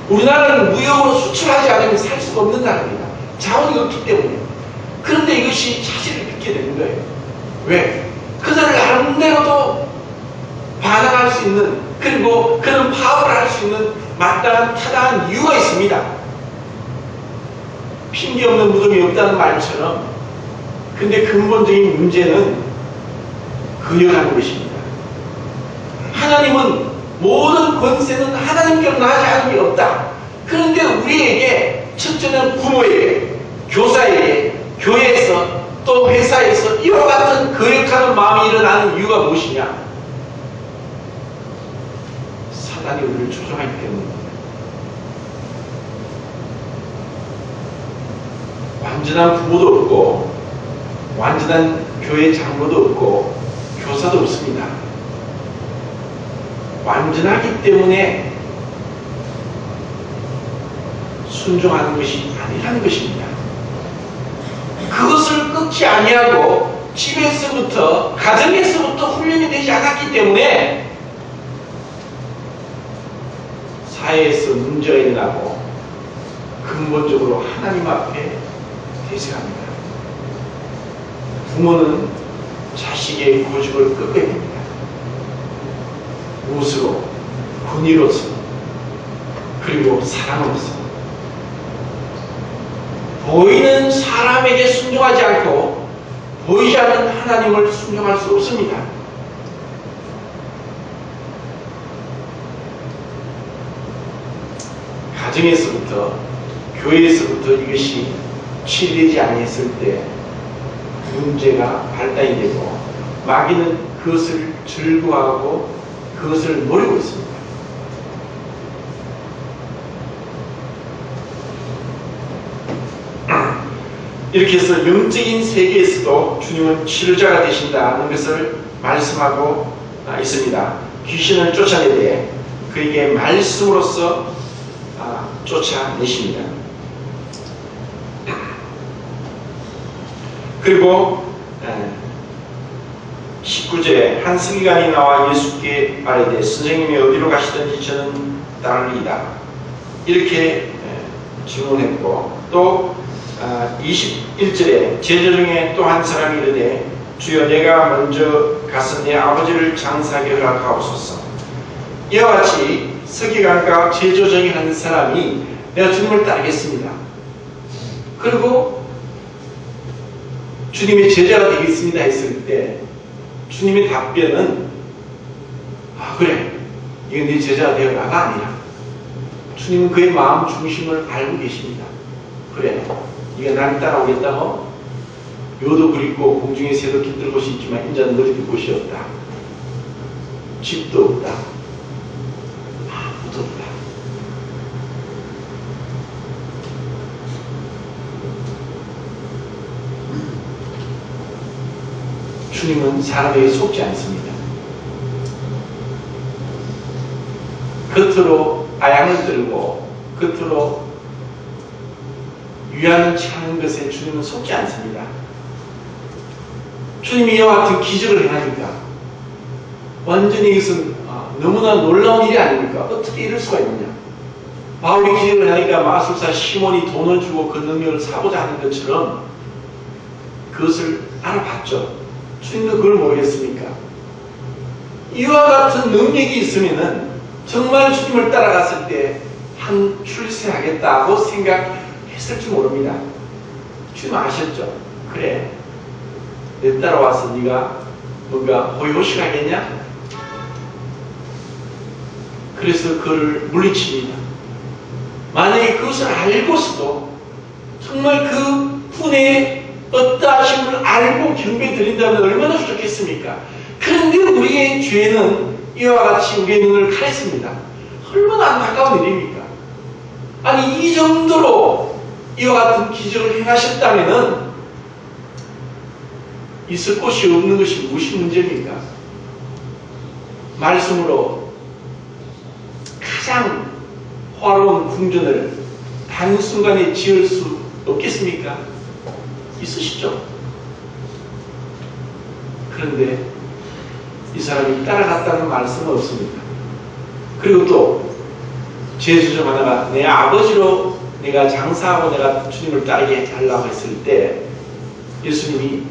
Speaker 1: 우리나라는 무역으로 수출하지 않으면 살 수가 없는 나라입니다. 자원이 없기 때문에. 그런데 이것이 차질을 빚게 되는 거예요. 왜? 그들을 나름대로도 반항할 수 있는, 그리고 그런 파업을 할 수 있는 마땅한 타당한 이유가 있습니다. 핑계 없는 무덤이 없다는 말처럼. 근데 근본적인 문제는 그여라는 것입니다. 하나님은 모든 권세는 하나님께로 나지 않은 게 없다. 그런데 우리에게 첫째는 부모에게, 교사에게, 교회에서 또 회사에서 이와 같은 거역하는 마음이 일어나는 이유가 무엇이냐? 사단이 우리를 조종하기 때문입니다. 완전한 부모도 없고 완전한 교회 장로도 없고 교사도 없습니다. 완전하기 때문에 순종하는 것이 아니라는 것입니다. 그것을 끊지 아니하고 집에서부터, 가정에서부터 훈련이 되지 않았기 때문에 사회에서 문제가 일어나고 근본적으로 하나님 앞에 대적합니다. 부모는 자식의 고집을 꺾어야 됩니다. 무엇으로? 군의로서, 그리고 사랑으로서. 보이는 사람에게 순종하지 않고 보이지 않는 하나님을 순종할 수 없습니다. 가정에서부터, 교회에서부터 이것이 치유되지 아니했을 때 문제가 발단이 되고 마귀는 그것을 즐거워하고 그것을 노리고 있습니다. 이렇게 해서 영적인 세계에서도 주님은 치료자가 되신다는 것을 말씀하고 있습니다. 귀신을 쫓아내되 그에게 말씀으로써 쫓아내십니다. 그리고 19절에 한 서기관이 나와 예수께 말하되 선생님이 어디로 가시든지 저는 따르리이다. 이렇게 질문했고, 또 21절에 제자 중에 또 한 사람이 이르되 주여 내가 먼저 가서 내 아버지를 장사하게 허락하옵소서. 이와 같이 서기관과 제자 중에 한 사람이 내가 주님을 따르겠습니다. 그리고 주님의 제자가 되겠습니다 했을 때 주님의 답변은 그래, 이건 네 제자가 되어라가 아니라 주님은 그의 마음 중심을 알고 계십니다. 그래, 네가 나를 따라오겠다고? 묘도 그립고 공중의 새도 깃들 곳이 있지만 인자는 너희들 곳이 없다. 집도 없다. 아무도 없다. 주님은 사람에게 속지 않습니다. 겉으로 아양을 들고 겉으로 위안을 취하는 것에 주님은 속지 않습니다. 주님이 이와 같은 기적을 행하니까 완전히 이것은 너무나 놀라운 일이 아닙니까? 어떻게 이럴 수가 있느냐? 바울이 기적을 하니까 마술사 시몬이 돈을 주고 그 능력을 사고자 하는 것처럼 그것을 알아봤죠. 주님도 그걸 모르겠습니까? 이와 같은 능력이 있으면은 정말 주님을 따라갔을 때 한 출세하겠다고 생각했을지 모릅니다. 주님 아셨죠? 그래, 내 따라와서 네가 뭔가 호의호식하겠냐? 그래서 그를 물리칩니다. 만약에 그것을 알고서도 정말 그 분의 어떠하심을 알고 경배 드린다면 얼마나 좋겠습니까? 그런데 우리의 죄는 이와 같이 우리의 눈을 가렸습니다. 얼마나 안타까운 일입니까? 아니, 이 정도로 이와 같은 기적을 행하셨다면 있을 곳이 없는 것이 무엇이 문제입니까? 말씀으로 가장 화로운 궁전을 단순간에 지을 수 없겠습니까? 있으시죠? 그런데 이 사람이 따라갔다는 말씀은 없습니다. 그리고 또 제주 중 하나가 내 아버지로 내가 장사하고 내가 주님을 따르게 하려고 했을 때 예수님이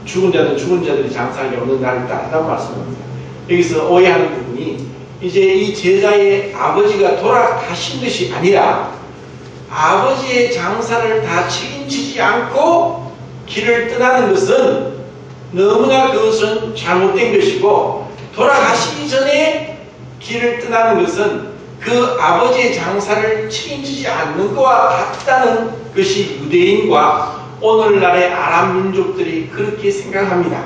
Speaker 1: 죽은 자는 죽은 자들이 장사하게 없는 나를 따르라고 말씀합니다. 여기서 오해하는 부분이 이제 이 제자의 아버지가 돌아가신 것이 아니라 아버지의 장사를 다 책임지지 않고 길을 떠나는 것은 너무나 그것은 잘못된 것이고, 돌아가시기 전에 길을 떠나는 것은 그 아버지의 장사를 책임지지 않는 것과 같다는 것이 유대인과 오늘날의 아랍 민족들이 그렇게 생각합니다.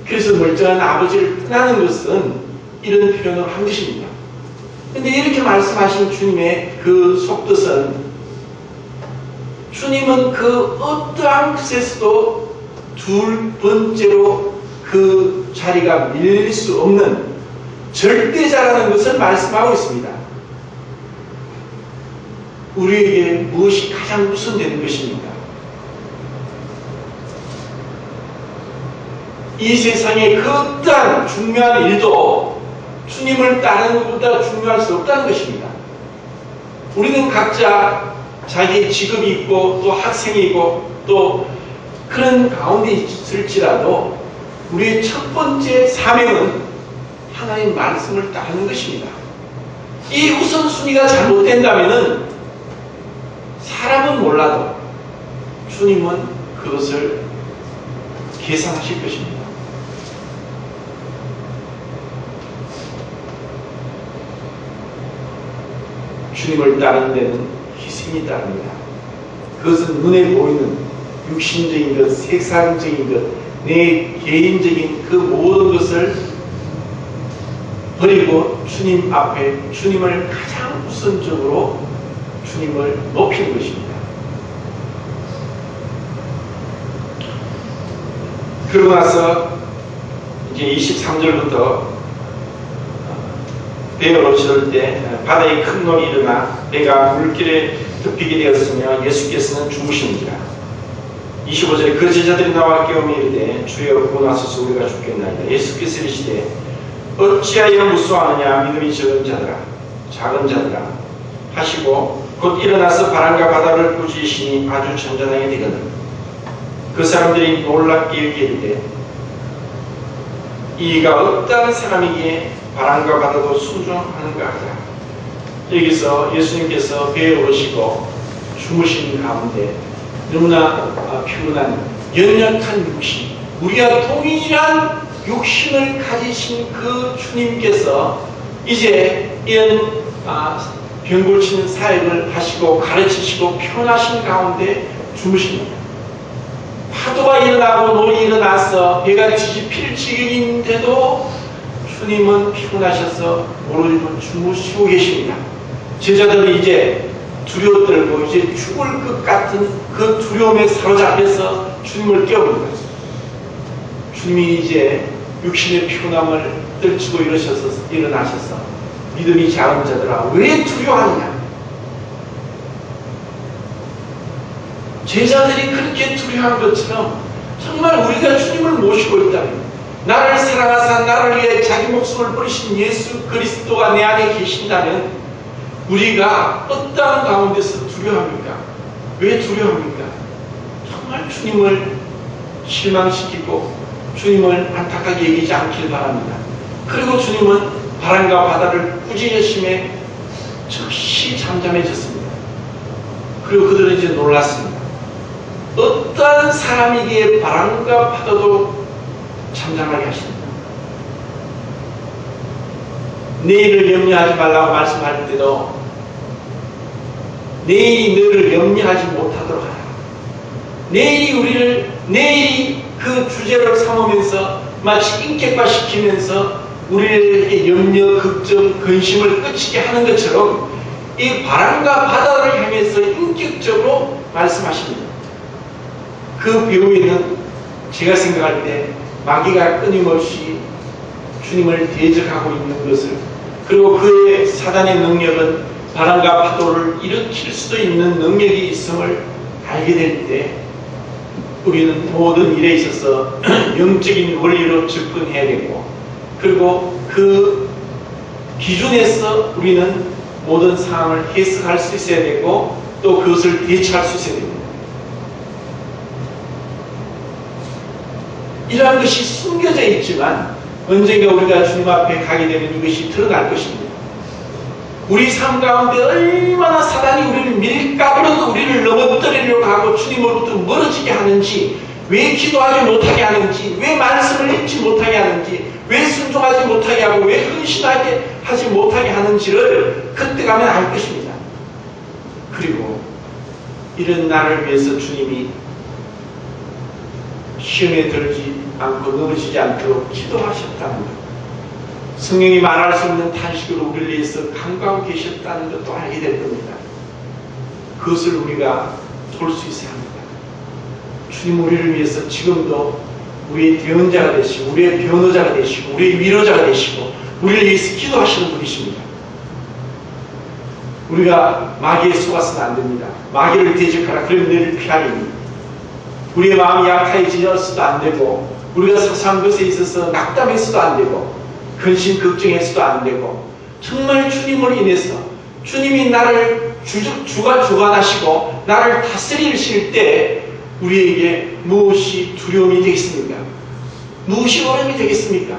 Speaker 1: 그래서 멀쩡한 아버지를 떠나는 것은 이런 표현을 한 것입니다. 그런데 이렇게 말씀하신 주님의 그 속뜻은, 주님은 그 어떠한 것에서도 두 번째로 그 자리가 밀릴 수 없는 절대자라는 것을 말씀하고 있습니다. 우리에게 무엇이 가장 우선되는 것입니까? 이 세상에 그 어떠한 중요한 일도 주님을 따르는 것보다 중요할 수 없다는 것입니다. 우리는 각자 자기의 직업이 있고 또 학생이고 또 그런 가운데 있을지라도 우리의 첫 번째 사명은 하나님 말씀을 따르는 것입니다. 이 우선순위가 잘못된다면 사람은 몰라도 주님은 그것을 계산하실 것입니다. 주님을 따르는 데는 희생이 따릅니다. 그것은 눈에 보이는 육신적인 것, 색상적인 것, 내 개인적인 그 모든 것을 버리고 주님 앞에 주님을 가장 우선적으로 주님을 높이는 것입니다. 그러고 나서 이제 23절부터 배에 오르실 때 바다에 큰 놀이 일어나 배가 물길에 덮이게 되었으며 예수께서는 죽으시니라. 25절에 그 제자들이 나와 깨우며 이르되 주여 구원하소서 우리가 죽겠나이다. 예수께서 이르시되 어찌하여 무수하느냐 믿음이 적은 자들아 작은 자들아 하시고 곧 일어나서 바람과 바다를 꾸짖으시니 아주 전전하게 되거든. 그 사람들이 놀랍게 여기되 이가 어떠한 사람이기에 바람과 바다도 순종하는가 하자. 여기서 예수님께서 배에 오르시고 주무신 가운데 너무나 피곤한 연약한 육신, 우리와 동일한 육신을 가지신 그 주님께서 이제 이런 병 고치는 사역을 하시고 가르치시고 피곤하신 가운데 주무십니다. 파도가 일어나고 노이 일어나서 배가 뒤집힐 지경인데도 주님은 피곤하셔서 오르고 주무시고 계십니다. 제자들은 이제 두려워 떨고 이제 죽을 것 같은 그 두려움에 사로잡혀서 주님을 깨워버린 거죠. 주님이 이제 육신의 피곤함을 떨치고 일어나셔서 믿음이 작은 자들아 왜 두려워하느냐. 제자들이 그렇게 두려워한 것처럼 정말 우리가 주님을 모시고 있다면, 나를 사랑하사 나를 위해 자기 목숨을 버리신 예수 그리스도가 내 안에 계신다면 우리가 어떠한 가운데서 두려워합니까? 왜 두려워합니까? 정말 주님을 실망시키고 주님을 안타깝게 여기지 않길 바랍니다. 그리고 주님은 바람과 바다를 꾸짖으심에 즉시 잠잠해졌습니다. 그리고 그들은 이제 놀랐습니다. 어떠한 사람이기에 바람과 바다도 잠잠하게 하십니다. 내일을 염려하지 말라고 말씀할 때도 내일이 너를 염려하지 못하도록 하라. 내일이 그 주제를 삼으면서 마치 인격화시키면서 우리에게 염려, 걱정, 근심을 끝이게 하는 것처럼 이 바람과 바다를 향해서 인격적으로 말씀하십니다. 그 배후에는 제가 생각할 때 마귀가 끊임없이 주님을 대적하고 있는 것을, 그리고 그의 사단의 능력은 바람과 파도를 일으킬 수도 있는 능력이 있음을 알게 될 때 우리는 모든 일에 있어서 영적인 원리로 접근해야 되고, 그리고 그 기준에서 우리는 모든 상황을 해석할 수 있어야 되고 또 그것을 대처할 수 있어야 됩니다. 이러한 것이 숨겨져 있지만 언젠가 우리가 주님 앞에 가게 되면 이것이 드러날 것입니다. 우리 삶 가운데 얼마나 사단이 우리를 밀가부르도 우리를 넘어뜨리려고 하고 주님으로부터 멀어지게 하는지, 왜 기도하지 못하게 하는지, 왜 말씀을 읽지 못하게 하는지, 왜 순종하지 못하게 하고 왜 헌신하게 하지 못하게 하는지를 그때 가면 알 것입니다. 그리고 이런 나를 위해서 주님이 시험에 들지 않고 넘어지지 않도록 기도하셨다는 것, 성령이 말할 수 없는 탄식으로 우리를 위해서 간구하고 계셨다는 것도 알게 될 겁니다. 그것을 우리가 볼 수 있어야 합니다. 주님 우리를 위해서 지금도 우리의 대언자가 되시고 우리의 변호자가 되시고 우리의 위로자가 되시고 우리를 위해서 기도하시는 분이십니다. 우리가 마귀에 속아서는 안 됩니다. 마귀를 대적하라. 그러면 너를 피하리니. 우리의 마음이 약해져서도 안 되고, 우리가 사소한 것에 있어서 낙담해서도 안 되고, 근심 걱정해서도 안 되고, 정말 주님을 인해서 주님이 나를 주관하시고 나를 다스리실 때 우리에게 무엇이 두려움이 되겠습니까? 무엇이 어려움이 되겠습니까?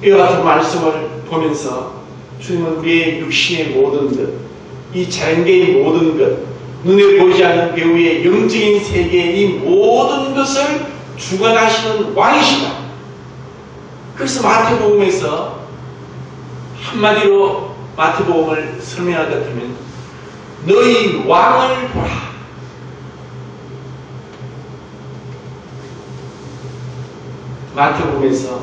Speaker 1: 이와 같은 말씀을 보면서 주님은 우리의 육신의 모든 것, 이 자연계의 모든 것, 눈에 보이지 않는 배후의 영적인 세계의 이 모든 것을 주관하시는 왕이시다. 그래서 마태복음에서 한마디로 마태복음을 설명할 것 같으면 너희 왕을 보라. 마태복음에서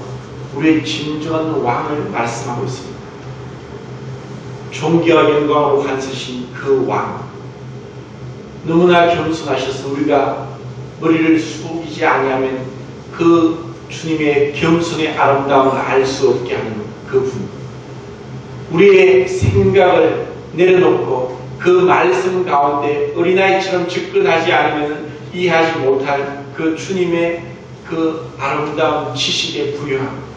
Speaker 1: 우리의 진정한 왕을 말씀하고 있습니다. 존귀와 영광으로 간서신 그 왕, 너무나 겸손하셔서 우리가 머리를 숙이지 아니하면 그 주님의 겸손의 아름다움을 알 수 없게 하는 그 분, 우리의 생각을 내려놓고 그 말씀 가운데 어린아이처럼 접근하지 않으면 이해하지 못할 그 주님의 그 아름다운 지식에 부여하고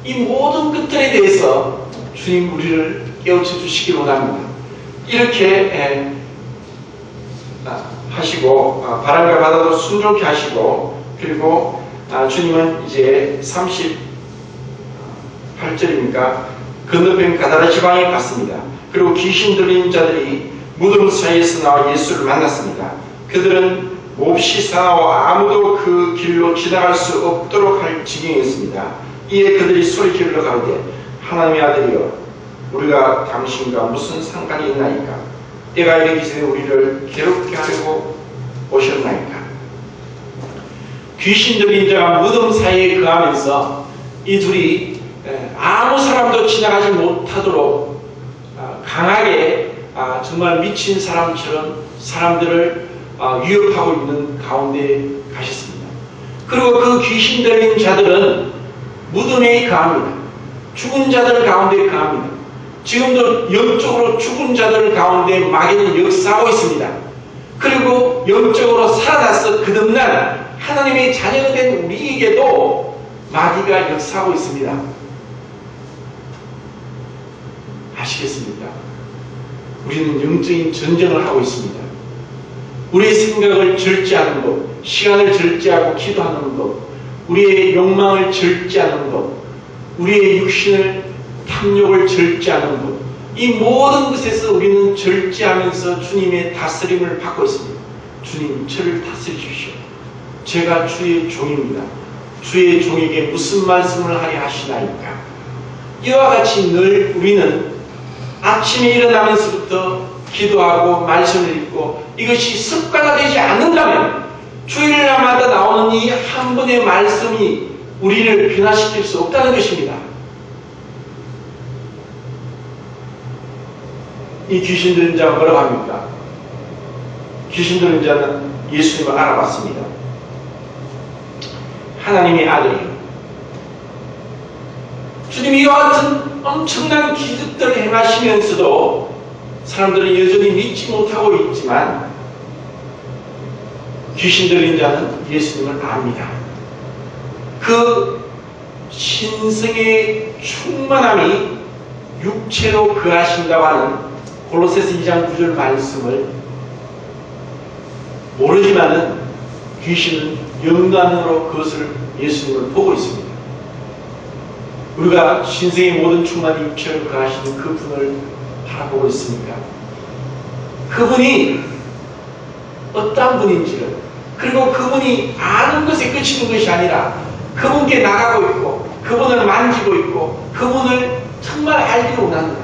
Speaker 1: 이 모든 것들에 대해서 주님 우리를 깨우쳐 주시기 원합니다. 이렇게 하시고 바람과 바다도 순종케 하시고 그리고 주님은 이제 38절입니까? 건너편 가다라 지방에 갔습니다. 그리고 귀신 들린 자들이 무덤 사이에서 나와 예수를 만났습니다. 그들은 몹시 사나워 아무도 그 길로 지나갈 수 없도록 할 지경이었습니다. 이에 그들이 소리 질러 가로되 하나님의 아들이여 우리가 당신과 무슨 상관이 있나이까? 때가 이르기 전에 우리를 괴롭게 하려고 오셨나이까? 귀신 들린 자가 무덤 사이에 거하면서 이 둘이 아무 사람도 지나가지 못하도록 강하게 정말 미친 사람처럼 사람들을 위협하고 있는 가운데 가셨습니다. 그리고 그 귀신 들린 자들은 무덤에 거합니다. 죽은 자들 가운데 거합니다. 지금도 영적으로 죽은 자들 가운데 마귀는 역사하고 있습니다. 그리고 영적으로 살아나서 거듭난 하나님의 자녀가 된 우리에게도 마귀가 역사하고 있습니다. 아시겠습니까? 우리는 영적인 전쟁을 하고 있습니다. 우리의 생각을 절제하는 것, 시간을 절제하고 기도하는 것, 우리의 욕망을 절제하는 것, 우리의 육신을 탐욕을 절제하는 것, 이 모든 것에서 우리는 절제하면서 주님의 다스림을 받고 있습니다. 주님, 저를 다스리십시오. 제가 주의 종입니다. 주의 종에게 무슨 말씀을 하려 하시나이까? 이와 같이 늘 우리는 아침에 일어나면서부터 기도하고 말씀을 읽고 이것이 습관화 되지 않는다면 주일날마다 나오는 이 한 번의 말씀이 우리를 변화시킬 수 없다는 것입니다. 이 귀신 들린 자가 뭐라고 합니까? 귀신 들린 자는 예수님을 알아봤습니다. 하나님의 아들이요. 주님이 이와 같은 엄청난 기적들을 행하시면서도 사람들은 여전히 믿지 못하고 있지만 귀신 들린 자는 예수님을 압니다. 그 신성의 충만함이 육체로 거하신다고 하는 골로새서 2장 9절 말씀을 모르지만은 귀신은 영광으로 그것을 예수님을 보고 있습니다. 우리가 신성의 모든 충만이 육체로 거하시는 그분을 바라보고 있습니까? 그분이 어떤 분인지를, 그리고 그분이 아는 것에 그치는 것이 아니라 그분께 나가고 있고 그분을 만지고 있고 그분을 정말 알기를 원합니다.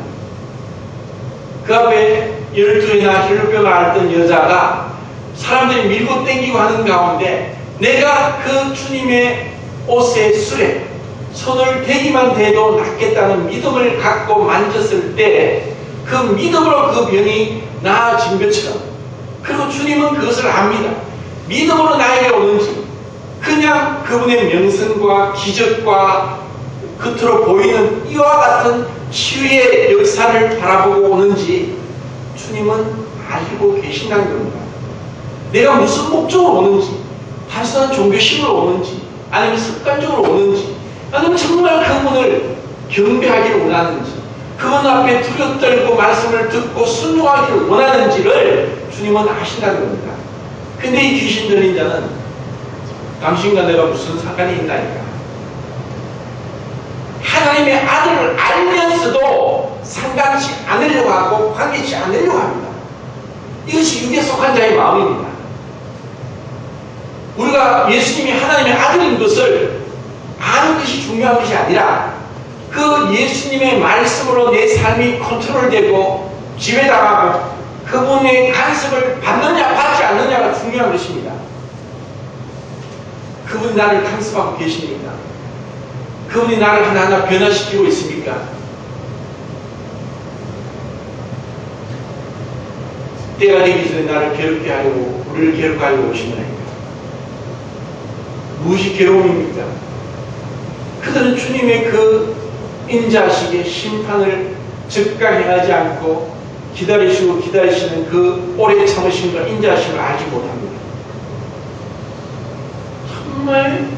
Speaker 1: 그 앞에 12회나 혈루병을 앓던 여자가 사람들이 밀고 땡기고 하는 가운데 내가 그 주님의 옷의 술에 손을 대기만 대도 낫겠다는 믿음을 갖고 만졌을 때 그 믿음으로 그 병이 나아진 것처럼, 그리고 주님은 그것을 압니다. 믿음으로 나에게 오는지 그냥 그분의 명성과 기적과 겉으로 보이는 이와 같은 치유의 역사를 바라보고 오는지 주님은 알고 계신다는 겁니다. 내가 무슨 목적으로 오는지, 단순한 종교심으로 오는지, 아니면 습관적으로 오는지, 아니면 정말 그분을 경배하기를 원하는지, 그분 앞에 두렵 떨고 말씀을 듣고 순종하기를 원하는지를 주님은 아신다는 겁니다. 근데 이 귀신 들린 자는 당신과 내가 무슨 상관이 있나이까? 하나님의 아들을 알면서도 상관치 않으려고 하고 관계치 않으려고 합니다. 이것이 육에 속한 자의 마음입니다. 우리가 예수님이 하나님의 아들인 것을 아는 것이 중요한 것이 아니라 그 예수님의 말씀으로 내 삶이 컨트롤되고 지배당하고 그분의 간섭을 받느냐 받지 않느냐가 중요한 것입니다. 그분이 나를 간섭하고 계십니까? 그분이 나를 하나하나 변화시키고 있습니까? 때가 되기 전에 나를 괴롭게 하려고, 우리를 괴롭게 하려고 오시나이까? 무엇이 괴로움입니까? 그들은 주님의 그 인자식의 심판을 즉각 행하지 않고 기다리시고 기다리시는 그 오래 참으심과 인자하심을 알지 못합니다. 정말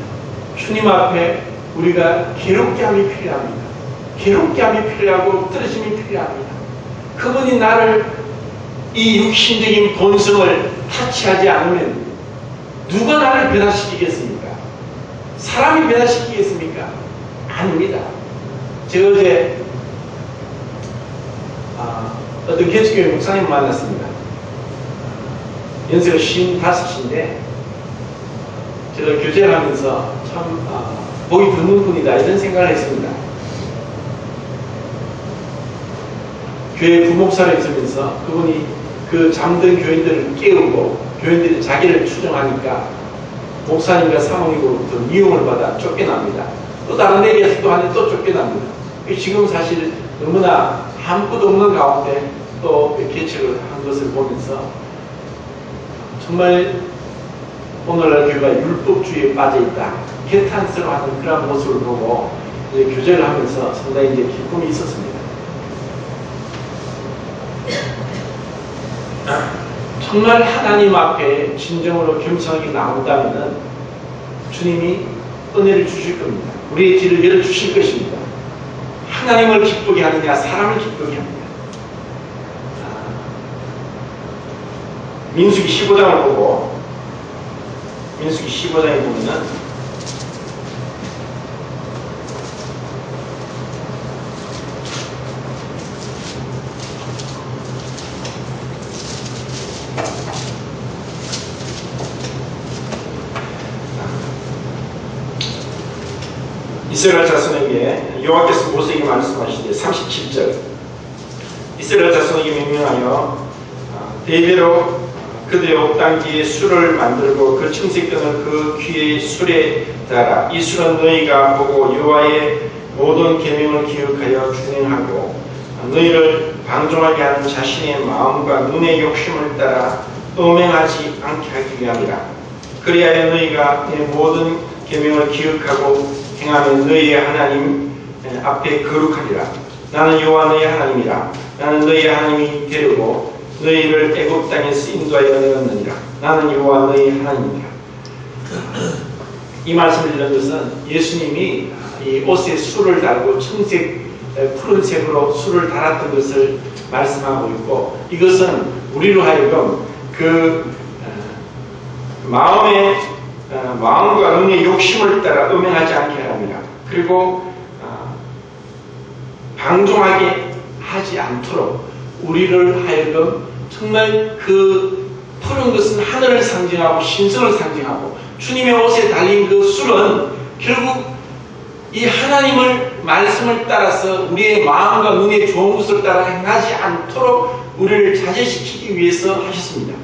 Speaker 1: 주님 앞에 우리가 괴롭게 함이 필요합니다. 괴롭게 함이 필요하고 떨어짐이 필요합니다. 그분이 나를 이 육신적인 본성을 타치하지 않으면 누가 나를 변화시키겠습니까? 사람이 변화시키겠습니까? 아닙니다. 제가 어제 어떤 개척교회 목사님 만났습니다. 연세가 55인데 제가 교제를 하면서 참 보기 드문 분이다 이런 생각을 했습니다. 교회 부목사로 있으면서 그분이 그 잠든 교인들을 깨우고 교인들이 자기를 추정하니까 목사님과 사모님으로부터 미움을 받아 쫓겨납니다. 또 다른 데에서 또 하는데 또 쫓겨납니다. 지금 사실 너무나 아무것도 없는 가운데 또 개척을 한 것을 보면서 정말 오늘날 교회가 율법주의에 빠져있다 개탄스러워하는 그런 모습을 보고 이제 교제를 하면서 상당히 이제 기쁨이 있었습니다. 정말 하나님 앞에 진정으로 겸손하게 나온다면 주님이 은혜를 주실 겁니다. 우리의 길을 열어주실 것입니다. 하나님을 기쁘게 하느냐 사람을 기쁘게 하느냐. 민수기 15장을 보고 민수기 15장에 보면은 이스라엘 자손에게 여호와께서 모세에게 말씀하시되 37절 이스라엘 자손에게 명령하여 대대로 그들의 옥당기에 술을 만들고 그 청색등을 그 귀의 술에 달아 이 술은 너희가 보고 여호와의 모든 계명을 기억하여 준행하고 너희를 방종하게 하는 자신의 마음과 눈의 욕심을 따라 음행하지 않게 하기 위함이라. 그리하여 너희가 내 모든 계명을 기억하고 행하면 너희의 하나님 앞에 거룩하리라. 나는 여호와 너희의 하나님이라. 나는 너희의 하나님이 되려고 너희를 애굽 땅에서 인도하여 내었느니라. 나는 여호와 너희의 하나님이라. 이 말씀을 드리는 것은 예수님이 이 옷에 술을 달고 청색, 푸른색으로 술을 달았던 것을 말씀하고 있고 이것은 우리로 하여금 그 마음과 눈의 욕심을 따라 음행하지 않게 합니다. 그리고 방종하게 하지 않도록 우리를 하여금 정말 그 푸른 것은 하늘을 상징하고 신성을 상징하고 주님의 옷에 달린 그 술은 결국 이 하나님을 말씀을 따라서 우리의 마음과 눈의 좋은 것을 따라 행하지 않도록 우리를 자제시키기 위해서 하셨습니다.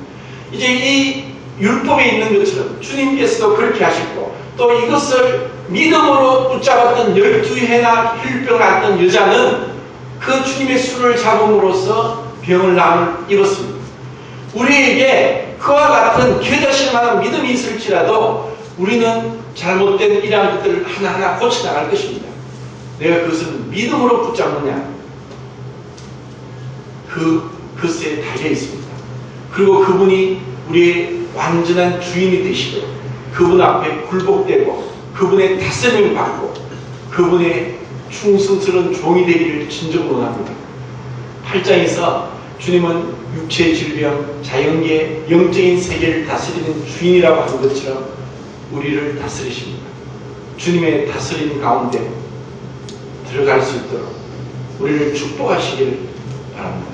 Speaker 1: 이제 이 율법에 있는 것처럼 주님께서도 그렇게 하셨고 또 이것을 믿음으로 붙잡았던 12해나 혈병을 앓던 여자는 그 주님의 술을 잡음으로써 병을 남을 입었습니다. 우리에게 그와 같은 겨자실 만한 믿음이 있을지라도 우리는 잘못된 이러한 것들을 하나하나 고쳐나갈 것입니다. 내가 그것을 믿음으로 붙잡느냐 그것에 달려 있습니다. 그리고 그분이 우리의 완전한 주인이 되시고 그분 앞에 굴복되고 그분의 다스림을 받고 그분의 충성스러운 종이 되기를 진정으로 원합니다. 8장에서 주님은 육체의 질병, 자연계, 영적인 세계를 다스리는 주인이라고 하는 것처럼 우리를 다스리십니다. 주님의 다스림 가운데 들어갈 수 있도록 우리를 축복하시길 바랍니다.